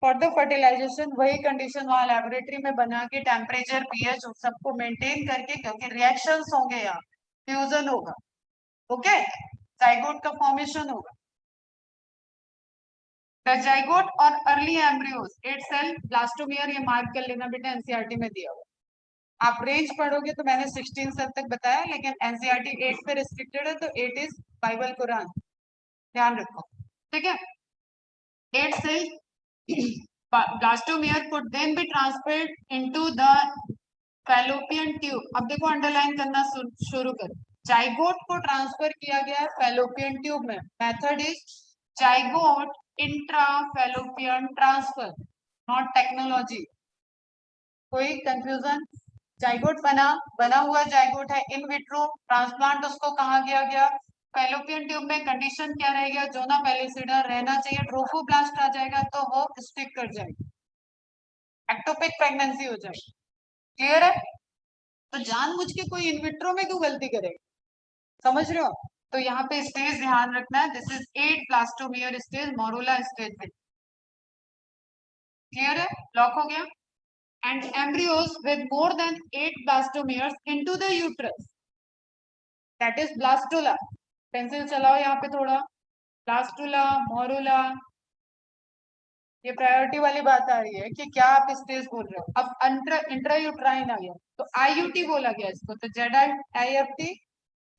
S1: फॉर द फर्टिलाइजेशन, वही कंडीशन वहां लेबोरेटरी में बना के टेम्परेचर, पीएच सबको मेंटेन करके, क्योंकि रिएक्शंस होंगे यहाँ, फ्यूजन होगा, ओके, जाइगोट का फॉर्मेशन होगा। द जाइगोट और अर्ली एम्ब्रियोज 8 सेल ब्लास्टोमियर, ये मार्क कर लेना बेटा, एनसीईआरटी में दिया हुआ। आप रेंज पढ़ोगे तो मैंने 16 सेल तक बताया, लेकिन एनसीईआरटी 8 पे रिस्ट्रिक्टेड है, तो 8 इज बाइबल कुरान, ध्यान रखो, ठीक है। 8 cell blastomere could then be transferred into the fallopian tube. अब देखो अंडरलाइन करना शुरू करो, जाइगोट को ट्रांसफर किया गया है फैलोपियन ट्यूब में, method is zygote intra fallopian transfer, not technology. कोई कंफ्यूजन? जाइगोट बना हुआ जाइगोट है इन विट्रो, ट्रांसप्लांट उसको कहा गया फैलोपियन ट्यूब में, कंडीशन क्या रहेगा, जोना पेलिसिडा रहना चाहिए, ट्रोफोब्लास्ट आ जाएगा तो वो स्टिक कर जाएगी, एक्टोपिक प्रेगनेंसी हो जाएगी, क्लियर है। तो जानबूझ के कोई इनविट्रो में क्यों गलती करेगा, समझ रहे हो। तो यहाँ पे स्टेज ध्यान रखना है, this is 8 blastomere stage, morula stage में, क्लियर है, लॉक हो गया। And embryos with more than 8 blastomeres into the uterus, that is blastula. Pencil चलाओ यहाँ पे थोड़ा, ब्लास्टुला, मोरूला, ये प्रायोरिटी वाली बात आ रही है कि क्या आप स्टेज बोल रहे हो। अब इंट्रायूट्राइन आ गया तो आईयूटी बोला गया इसको, तो ZIFT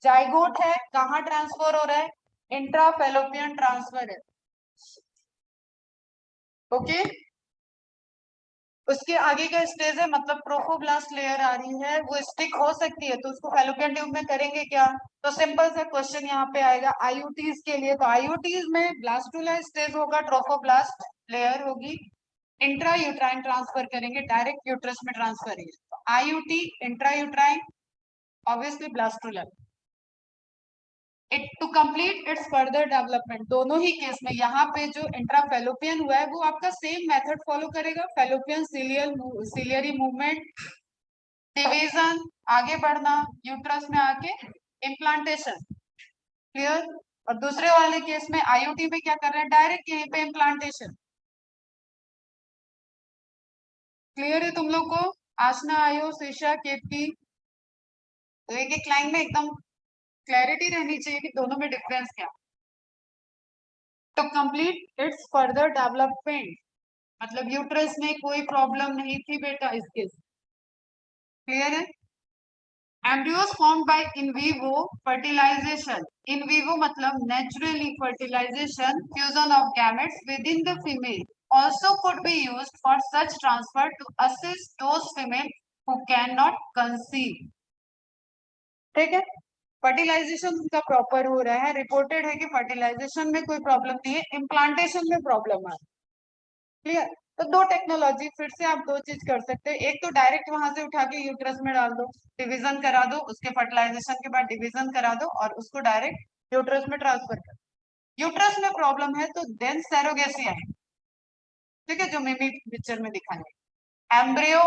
S1: जाइगोट है, कहाँ ट्रांसफर हो रहा है, इंट्राफेलोपियन ट्रांसफर है, ओके। उसके आगे का स्टेज है, मतलब ट्रोफोब्लास्ट लेयर आ रही है, वो स्टिक हो सकती है, तो उसको फैलोपियन ट्यूब में करेंगे क्या, तो सिंपल सा क्वेश्चन यहाँ पे आएगा आईयूटीज के लिए, तो आईयूटीज में ब्लास्टुला स्टेज होगा, ट्रोफोब्लास्ट लेयर होगी, इंट्रा यूट्राइन ट्रांसफर करेंगे, डायरेक्ट यूट्रस में ट्रांसफर करेंगे, IUT intra uterine, obviously blastula. It to complete its further development, दोनों ही केस में यहाँ पे जो इंट्राफेलोपियन हुआ है वो आपका सेम मेथड फॉलो करेगा, फेलोपियन सिलियरी मूवमेंट, डिवीजन, आगे बढ़ना, यूट्रस में आके इम्प्लांटेशन, क्लियर। और दूसरे वाले केस में आईयूटी में क्या कर रहे हैं, डायरेक्ट यहीं पे इम्प्लांटेशन, क्लियर है तुम लोग को। आसना, आयो, शीशा, केपी, तो एक एक लाइन में एकदम क्लैरिटी रहनी चाहिए कि दोनों में डिफरेंस क्या। To complete its further development, मतलब यूट्रस में कोई प्रॉब्लम नहीं थी बेटा इसके, क्लियर है। Embryos formed by in vivo fertilisation, in vivo मतलब naturally fertilisation, fusion of gametes within the female also could be used for such transfer to assist those female who cannot conceive, ठीक है। फर्टिलाइजेशन उनका प्रॉपर हो रहा है, रिपोर्टेड है कि फर्टिलाइजेशन में कोई प्रॉब्लम नहीं है, इम्प्लांटेशन में प्रॉब्लम है, क्लियर। तो दो टेक्नोलॉजी, फिर से आप दो चीज कर सकते हैं, एक तो डायरेक्ट वहां से उठा के यूट्रस में डाल दो, डिवीजन करा दो, उसके फर्टिलाइजेशन के बाद डिवीजन करा दो और उसको डायरेक्ट यूट्रस में ट्रांसफर कर। यूट्रस में प्रॉब्लम है तो देन सैरोगेसी है, ठीक है, जो मिमी पिक्चर में दिखाएंगे। एम्ब्रियो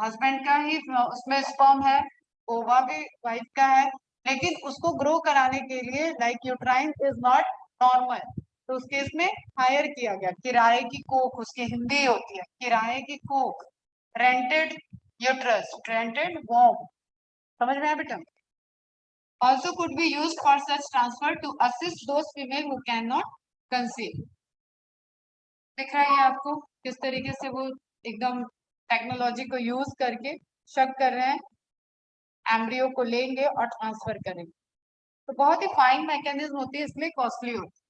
S1: हस्बैंड का ही, उसमें स्पर्म है, ओवा भी वाइफ का है, लेकिन उसको ग्रो कराने के लिए like uterine is not normal, तो उस केस में हायर किया गया, किराए की कोख, उसकी हिंदी होती है किराए की कोख, रेंटेड यूट्रस स्ट्रैंडेड वॉर्म, समझ में आया बेटा? Also could be used for such transfer to assist those female who cannot conceive. दिख रहा है आपको किस तरीके से वो एकदम टेक्नोलॉजी को यूज करके शक कर रहे हैं, एम्ब्रियो को लेंगे और ट्रांसफर करेंगे। तो बहुत ही फाइन मैकेनिज्म होती है, इसलिए कॉस्टली होती है।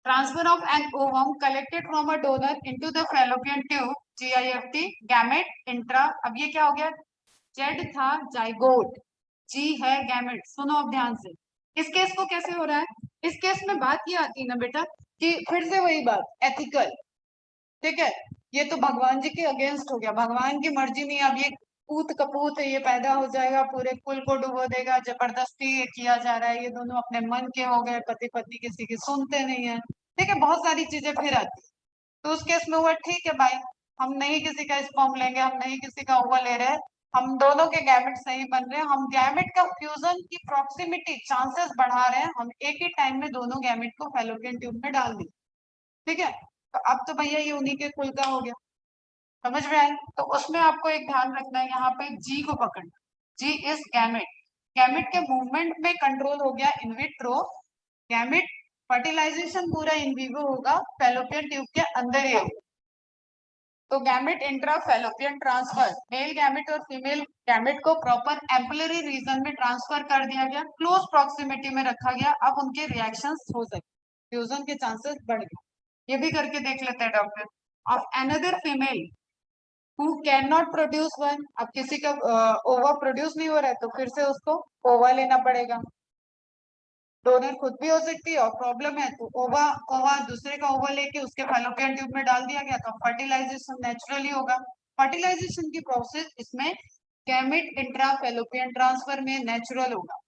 S1: Transfer of an ovum collected from a donor into the fallopian tube, GIFT, gamete intra. अब ये क्या हो गया? जेड था जाइगोट, जी है गैमेट। सुनो अब ध्यान से, इस केस को कैसे हो रहा है? इस केस में बात ये आती है ना बेटा कि फिर से वही बात, एथिकल, ठीक है? ये तो भगवान जी के अगेंस्ट हो गया, भगवान की मर्जी नहीं। अब ये पूत कपूत ये पैदा हो जाएगा, पूरे कुल को डुबो देगा, जबरदस्ती ये किया जा रहा है, ये दोनों अपने मन के हो गए, पति पत्नी किसी की सुनते नहीं है, ठीक है? बहुत सारी चीजें फिर आती। तो उस केस में हुआ ठीक है भाई, हम नहीं किसी का स्पर्म लेंगे, हम नहीं किसी का ओवा ले रहे हैं, हम दोनों के गैमेट सही बन रहे हैं, हम गैमेट का फ्यूजन की प्रॉक्सिमिटी चांसेस बढ़ा रहे हैं, हम एक ही टाइम में दोनों गैमेट को फैलोपियन ट्यूब में डाल दें, ठीक है? तो अब तो भैया ये उन्हीं के कुल का हो गया, समझ में आए? तो उसमें आपको एक ध्यान रखना है, यहाँ पे जी को पकड़ना, जी इज गैमेट, गैमेट के मूवमेंट में कंट्रोल हो गया इन विट्रो, गैमेट फर्टिलाइजेशन पूरा इन विवो होगा, फैलोपियन ट्यूब के अंदर ही होगा। तो gamete intra fallopian transfer, male gamete और फीमेल गैमेट को प्रॉपर एम्पुलरी रीजन में ट्रांसफर कर दिया गया, क्लोज प्रॉक्सिमिटी में रखा गया, अब उनके रिएक्शंस हो सकते, फ्यूजन के चांसेस बढ़ गए। ये भी करके देख लेते हैं doctor. Of another female who can not produce one, अब किसी का ओवा प्रोड्यूस नहीं हो रहा है तो फिर से उसको ओवा लेना पड़ेगा। डोनर खुद भी हो सकती है और प्रॉब्लम है तो ओवा ओवा दूसरे का ओवा लेके उसके फैलोपियन ट्यूब में डाल दिया गया तो फर्टिलाइजेशन नेचुरली होगा। फर्टिलाइजेशन की प्रोसेस इसमें गैमेट इंट्रा फैलोपियन ट्रांसफर में नेचुरल होगा।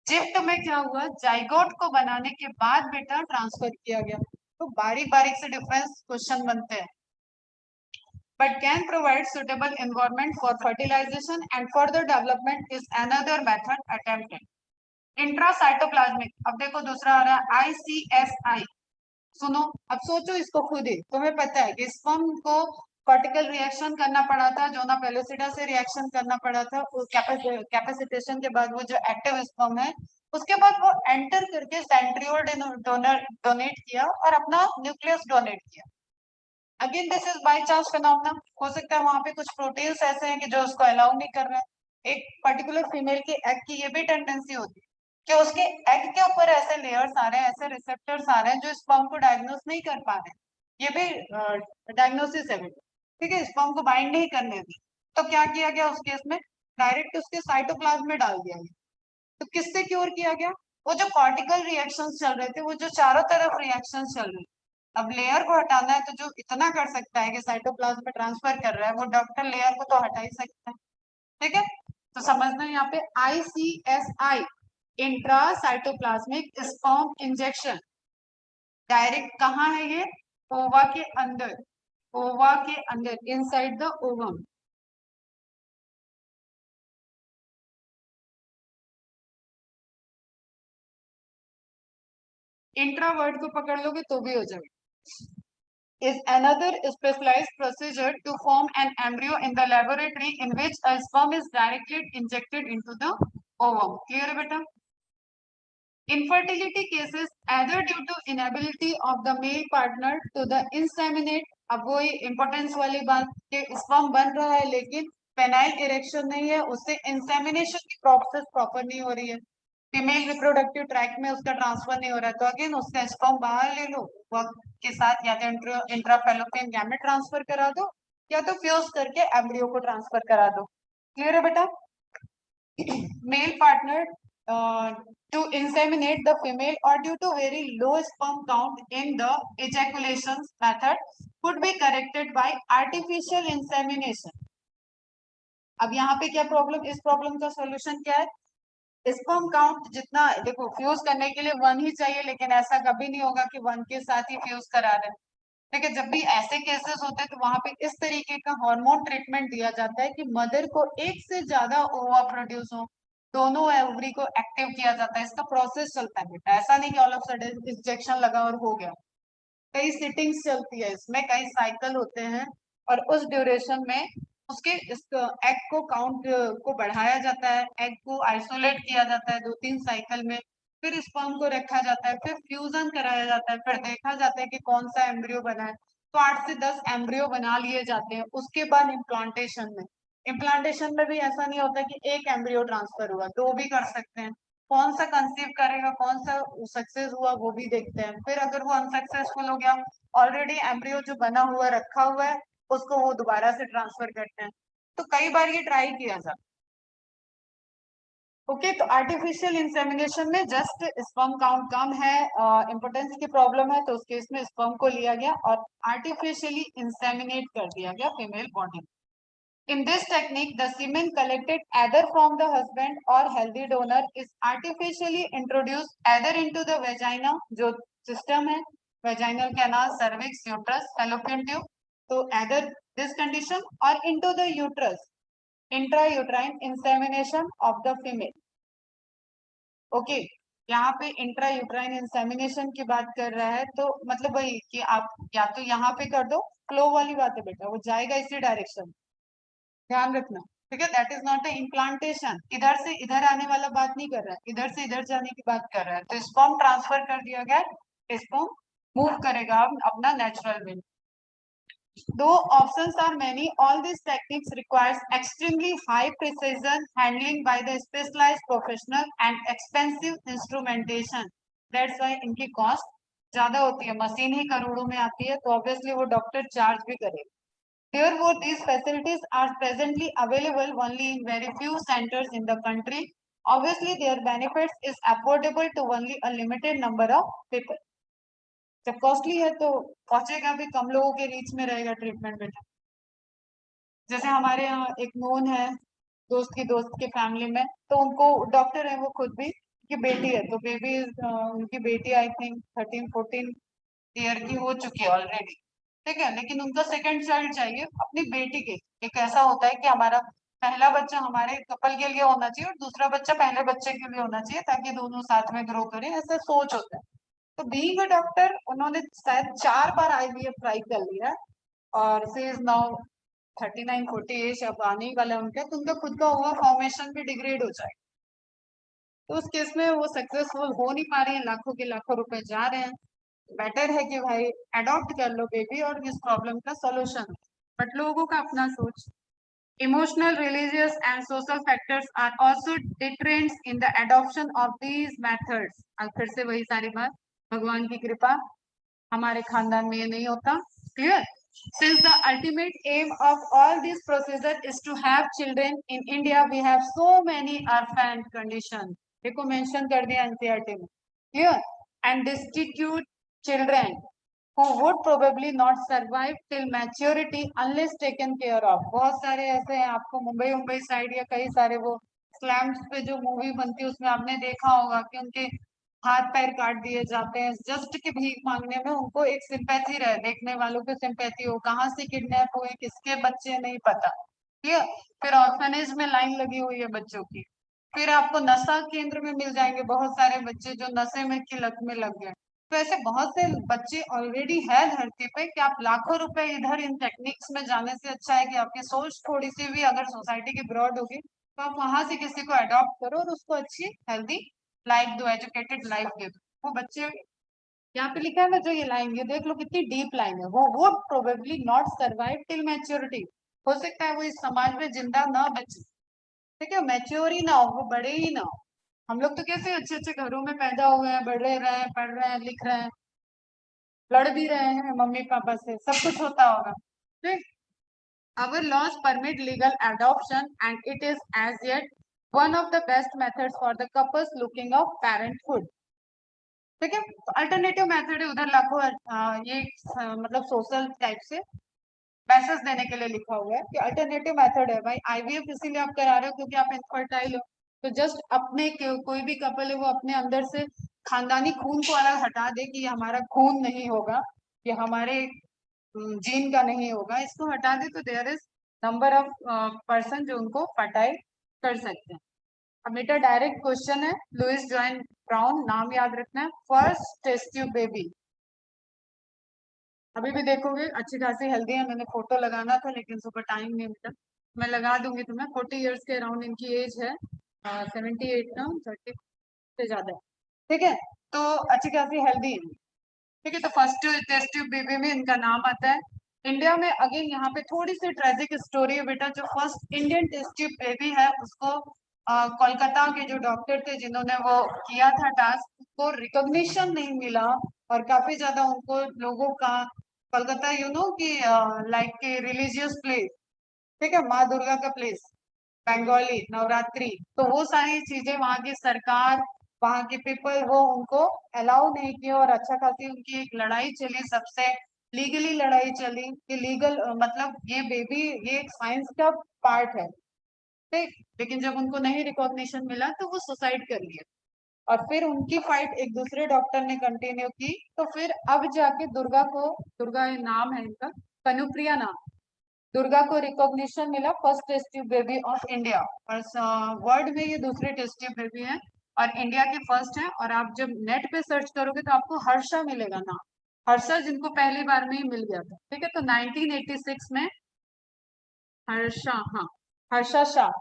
S1: जिफ्ट में क्या हुआ? जाइगोट को बनाने के बाद बेटा ट्रांसफर किया गया। तो बारीक बारीक से डिफरेंस क्वेश्चन बनते हैं, but can provide suitable environment for fertilization and further development is another method attempted. Intracytoplasmic, अब देखो दूसरा आ रहा है ICSI। सुनो अब सोचो इसको खुद ही, तुम्हें पता है कि स्पर्म को कॉर्टिकल रिएक्शन करना पड़ा था, जोना पेलोसिडा से रिएक्शन करना पड़ा था, कैपेसिटेशन के बाद वो जो एक्टिव स्पर्म है उसके बाद वो एंटर करके सेंट्रियोल डोनर डोनेट किया और अपना न्यूक्लियस डोनेट किया। Again this is by chance phenomena, हो सकता है वहां पे कुछ प्रोटीन्स ऐसे हैं कि जो उसको अलाउ नहीं कर रहे हैं। एक पर्टिकुलर फीमेल के एग की ये भी टेंडेंसी होती है कि उसके एग के ऊपर ऐसे लेयर्स आ रहे हैं, ऐसे रिसेप्टर्स आ रहे हैं जो स्पर्म को डायग्नोस नहीं कर पा रहे हैं, ये भी डायग्नोसिस है बेटा, ठीक है? स्पर्म को बाइंड नहीं करने दी, तो क्या किया गया उस केस में? डायरेक्ट उसके साइटोप्लाज्म में डाल दिया गया। तो किससे क्योर किया गया? वो जो कॉर्टिकल रिएक्शंस चल रहे थे, वो जो चारों तरफ रिएक्शंस चल रहे थे, अब लेयर को हटाना है तो जो इतना कर सकता है कि साइटोप्लाज्म में ट्रांसफर कर रहा है वो डॉक्टर लेयर को तो हटा ही सकता है, ठीक है? तो समझना यहाँ पे ICSI, intra cytoplasmic sperm injection, direct कहाँ है ये? ओवा के अंदर, ओवा के अंदर, inside the ovum. Intra word को पकड़ लोगे तो भी हो जाएगा। Is another specialized procedure to form an embryo in the laboratory in which a sperm is directly injected into the ovum. Clear है बेटा? Infertility cases either due to inability of the male partner to the inseminate, अब वो इम्पोर्टेंस वाली बात कि स्पर्म बन रहा है लेकिन पेनाइल इरेक्शन नहीं है, उससे इंसेमिनेशन की प्रोसेस प्रॉपर नहीं हो रही है, फीमेल रिप्रोडक्टिव ट्रैक में उसका ट्रांसफर नहीं हो रहा है, तो अगेन उसका स्पर्म बाहर ले लो, वक्त के साथ या तो इंट्राफेलोपियन गैमेट ट्रांसफर करा दो या तो फ्यूज करके एम्ब्रियो को ट्रांसफर करा दो। क्लियर है बेटा? Male partner to inseminate the female or due to very low sperm count in the ejaculation method could be corrected by artificial insemination. अब यहाँ पे क्या प्रॉब्लम, इस प्रॉब्लम का सॉल्यूशन क्या है? स्पर्म काउंट जितना, देखो फ्यूज करने के लिए 1 ही चाहिए, लेकिन ऐसा कभी नहीं होगा कि 1 के साथ ही फ्यूज करा रहे हैं, ठीक है? जब भी ऐसे केसेस होते हैं तो वहां पे इस तरीके का हार्मोन ट्रीटमेंट दिया जाता है कि मदर को एक से ज्यादा ओवा प्रोड्यूस हो, दोनों एवरी को एक्टिव किया जाता है, इसका प्रोसेस चलता है बेटा, ऐसा नहीं कि ऑल ऑफ सडन इंजेक्शन लगा और हो गया। कई सिटिंग्स चलती है इसमें, कई साइकिल होते हैं और उस ड्यूरेशन में उसके इस एग को काउंट को बढ़ाया जाता है, एग को आइसोलेट किया जाता है 2-3 साइकिल में, फिर स्पर्म को रखा जाता है, फिर फ्यूजन कराया जाता है, फिर देखा जाता है कि कौन सा एम्ब्रियो बना है। तो 8 से 10 एम्ब्रियो बना लिए जाते हैं। उसके बाद इम्प्लांटेशन में भी ऐसा नहीं होता कि एक एम्ब्रियो ट्रांसफर हुआ, दो भी कर सकते हैं। कौन सा कंसीव करेगा, कौन सा सक्सेस हुआ, वो भी देखते हैं। फिर अगर वो अनसक्सेसफुल हो गया, ऑलरेडी एम्ब्रियो जो बना हुआ रखा हुआ है, उसको वो दोबारा से ट्रांसफर करते हैं। तो कई बार ये ट्राई किया जाता है। ओके, तो आर्टिफिशियल इंसेमिनेशन में जस्ट स्पर्म काउंट कम है, इम्पोर्टेंस की प्रॉब्लम है, तो उस केस में स्पर्म को लिया गया और आर्टिफिशियली इंसेमिनेट कर दिया गया female body. In this technique, the semen collected either from the husband or healthy donor is artificially introduced either into the vagina, जो system है, vaginal canal, cervix, uterus, fallopian tube, तो either this condition or into the uterus, intrauterine insemination of the female. Okay, यहाँ पे इंट्रायूट्राइन इंसेमिनेशन की बात कर रहा है, तो मतलब वही कि आप या तो यहाँ पे कर दो, फ्लो वाली बात है बेटा, वो जाएगा इसी डायरेक्शन, ध्यान रखना। ठीक है, that is not a implantation, इधर से इधर आने वाला बात नहीं कर रहा है, इधर से इधर जाने की बात कर रहा है। तो स्पर्म ट्रांसफर कर दिया गया, स्पर्म मूव करेगा अपना natural way. Though options are many, all these techniques requires extremely high precision handling by the specialized professional and expensive instrumentation. That's why इनकी cost ज्यादा होती है, मशीन ही करोड़ों में आती है, तो ऑब्वियसली वो डॉक्टर चार्ज भी करेगा। Therefore, these facilities are presently available only in very few centers in the country. Obviously, their benefits is affordable to only a limited number of people. जब कॉस्टली है तो पहुंचेगा भी कम लोगों के रीच में रहेगा ट्रीटमेंट बेटा। जैसे हमारे यहाँ एक नोन है, दोस्त की दोस्त के फैमिली में, तो उनको डॉक्टर है वो खुद भी, की बेटी है, तो बेबी उनकी बेटी आई थिंक 13-14 ईयर की हो चुकी है ऑलरेडी। ठीक है, लेकिन उनका सेकंड चाइल्ड चाहिए अपनी बेटी के। एक ऐसा होता है कि हमारा पहला बच्चा हमारे कपल के लिए होना चाहिए और दूसरा बच्चा पहले बच्चे के लिए होना चाहिए, ताकि दोनों साथ में ग्रो करें, ऐसा सोच होता है। तो बीइंग अ डॉक्टर उन्होंने शायद 4 बार आईवीएफ ट्राई कर लिया, और सी इज नाउ 39-40 एज अब आने ही वाला है उनका, तो उनका खुद का हुआ फॉर्मेशन भी डिग्रेड हो जाएगा। तो उस केस में वो सक्सेसफुल हो नहीं पा रहे हैं, लाखों के लाखों रुपए जा रहे हैं। बेटर है कि भाई अडॉप्ट कर लो बेबी और इस प्रॉब्लम का सोल्यूशन। बट लोगों का अपना सोच। Emotional, religious and social factors are also deterrents in the adoption of these methods. अब फिर से वही सारी बात, भगवान की कृपा, हमारे खानदान में ये नहीं होता। Clear? Since the ultimate aim of all this procedure is to have children, in India we have so many orphan conditions. देखो मेंशन कर दिया एनसीईआरटी में, clear? And destitute children who would probably not survive till maturity unless taken care of. बहुत सारे ऐसे हैं, आपको मुंबई साइड या कई सारे वो स्लैम्स पे जो मूवी बनती है उसमें आपने देखा होगा कि उनके हाथ पैर काट दिए जाते हैं जस्ट कि भीख मांगने में, उनको एक सिंपैथी रहे, देखने वालों को सिंपैथी हो, कहाँ से किडनैप हुए, किसके बच्चे नहीं पता। ठीक है, फिर ऑर्फनेज में लाइन लगी हुई है बच्चों की। फिर आपको नशा केंद्र में मिल जाएंगे बहुत सारे बच्चे जो नशे में की लत में लग गए। तो ऐसे बहुत से बच्चे ऑलरेडी है धरती पे कि आप लाखों रुपए इधर इन टेक्निक्स में जाने से अच्छा है कि आपकी सोच थोड़ी सी भी अगर सोसाइटी की ब्रॉड होगी, तो आप वहां से किसी को अडॉप्ट करो और उसको अच्छी हेल्दी लाइफ दो, एजुकेटेड लाइफ दे दो। वो बच्चे, यहाँ पे लिखा है ना जो ये लाइन, ये देख लो कितनी डीप लाइन है, वो would probably not survive till maturity. हो सकता है वो इस समाज में जिंदा ना बचे, ठीक है, मैच्योर ही ना हो, वो बड़े ही ना हो। हम लोग तो कैसे अच्छे अच्छे घरों में पैदा हुए हैं, बढ़ रहे हैं, पढ़ रहे हैं, लिख रहे हैं, लड़ भी रहे हैं मम्मी पापा से, सब कुछ होता होगा। ठीक, our laws permit legal adoption and it is as yet one of the best methods for the couples looking of parenthood. ठीक है, अल्टरनेटिव मेथड है, उधर लाखों ये मतलब सोशल टाइप से मैसेज देने के लिए लिखा हुआ है कि अल्टरनेटिव मेथड है भाई। आईवीएफ इसीलिए आप करा रहे हो क्योंकि आप इनफर्टाइल हो, तो जस्ट अपने कोई भी कपल है वो अपने अंदर से खानदानी खून को अलग हटा दे कि ये हमारा खून नहीं होगा, ये हमारे जीन का नहीं होगा, इसको हटा दे तो there is number of person जो उनको फर्टाइल कर सकते हैं। अब बेटा डायरेक्ट क्वेश्चन है, लुइस जॉइन ब्राउन, नाम याद रखना है, फर्स्ट टेस्ट ट्यूब बेबी। अभी भी देखोगे अच्छी खासी हेल्दी है, मैंने फोटो लगाना था लेकिन सुबह टाइम नहीं मिला। मैं लगा दूंगी तुम्हें, 40 ईयर्स के अराउंड इनकी एज है, 78 ना 30 से ज्यादा है। ठीक है, तो अच्छी खासी हेल्दी है। ठीक है, तो फर्स्ट टेस्ट ट्यूब बेबी में इनका नाम आता है। इंडिया में अगेन यहाँ पे थोड़ी सी ट्रेजिक स्टोरी है बेटा। जो first Indian test tube baby है उसको कोलकाता के जो डॉक्टर थे जिन्होंने वो किया था टास्क, उसको रिकॉग्निशन नहीं मिला और काफी ज्यादा उनको लोगों का, कोलकाता यू नो कि लाइक रिलीजियस प्लेस, ठीक है, माँ दुर्गा का प्लेस, बंगाली नवरात्रि, तो वो सारी चीजें वहां की सरकार, वहां के पीपल वो उनको अलाउ नहीं किया। और अच्छा खासी उनकी एक लड़ाई चली, सबसे लीगली लड़ाई चली कि लीगल मतलब ये बेबी ये एक साइंस का पार्ट है, ठीक। लेकिन जब उनको नहीं रिकॉग्निशन मिला तो वो सुसाइड कर लिए, और फिर उनकी फाइट एक दूसरे डॉक्टर ने कंटिन्यू की। तो फिर अब जाके दुर्गा को, दुर्गा ये नाम है इनका, कनुप्रिया नाम, दुर्गा को रिकॉग्निशन मिला first test tube baby of India. और वर्ल्ड में ये दूसरे टेस्ट ट्यूब बेबी है और इंडिया की फर्स्ट है। और आप जब नेट पे सर्च करोगे तो आपको हर्षा मिलेगा नाम, हर्षा जिनको पहली बार में ही मिल गया था। ठीक है, तो 1986 में हर्षा, हाँ, हर्षा शाह।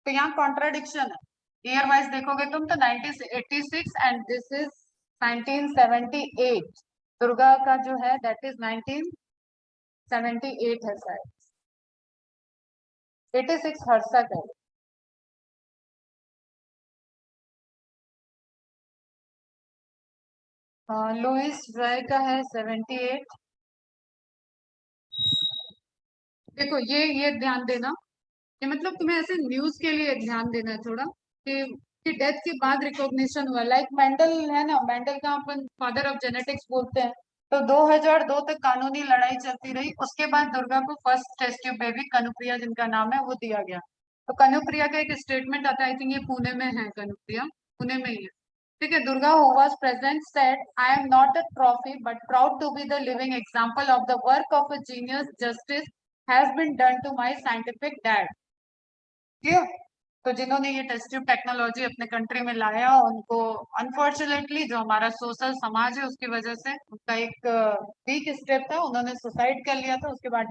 S1: तो यहाँ कॉन्ट्राडिक्शन है, ईयर वाइज देखोगे तुम तो 1986 एंड दिस इज 1978। दुर्गा का जो है दैट इज 1978 है शायद, 86 हर्षा का है। लुइस ड्राई का है 78। देखो ये ध्यान देना, ये मतलब तुम्हें ऐसे न्यूज के लिए ध्यान देना है थोड़ा, कि डेथ के बाद रिकॉग्निशन हुआ। लाइक मेंडल है ना, मेंडल का अपन फादर ऑफ जेनेटिक्स बोलते हैं। तो 2002 तक कानूनी लड़ाई चलती रही, उसके बाद दुर्गा को first test tube baby Kanupriya जिनका नाम है वो दिया गया। तो कनुप्रिया का एक स्टेटमेंट आता है, आई थिंक ये पुणे में है, कनुप्रिया पुणे में ही है। ठीक है, Durga who was present said, I am not a trophy but proud to be the living example of the work of a genius justice has been done to my scientific dad। Clear. तो जिन्होंने ये टेस्ट ट्यूब टेक्नोलॉजी अपने कंट्री में लाया उनको अनफॉर्चुनेटली जो हमारा सोशल समाज है उसकी वजह से उनका एक वीक स्टेप था, उन्होंने सुसाइड कर लिया था। उसके बाद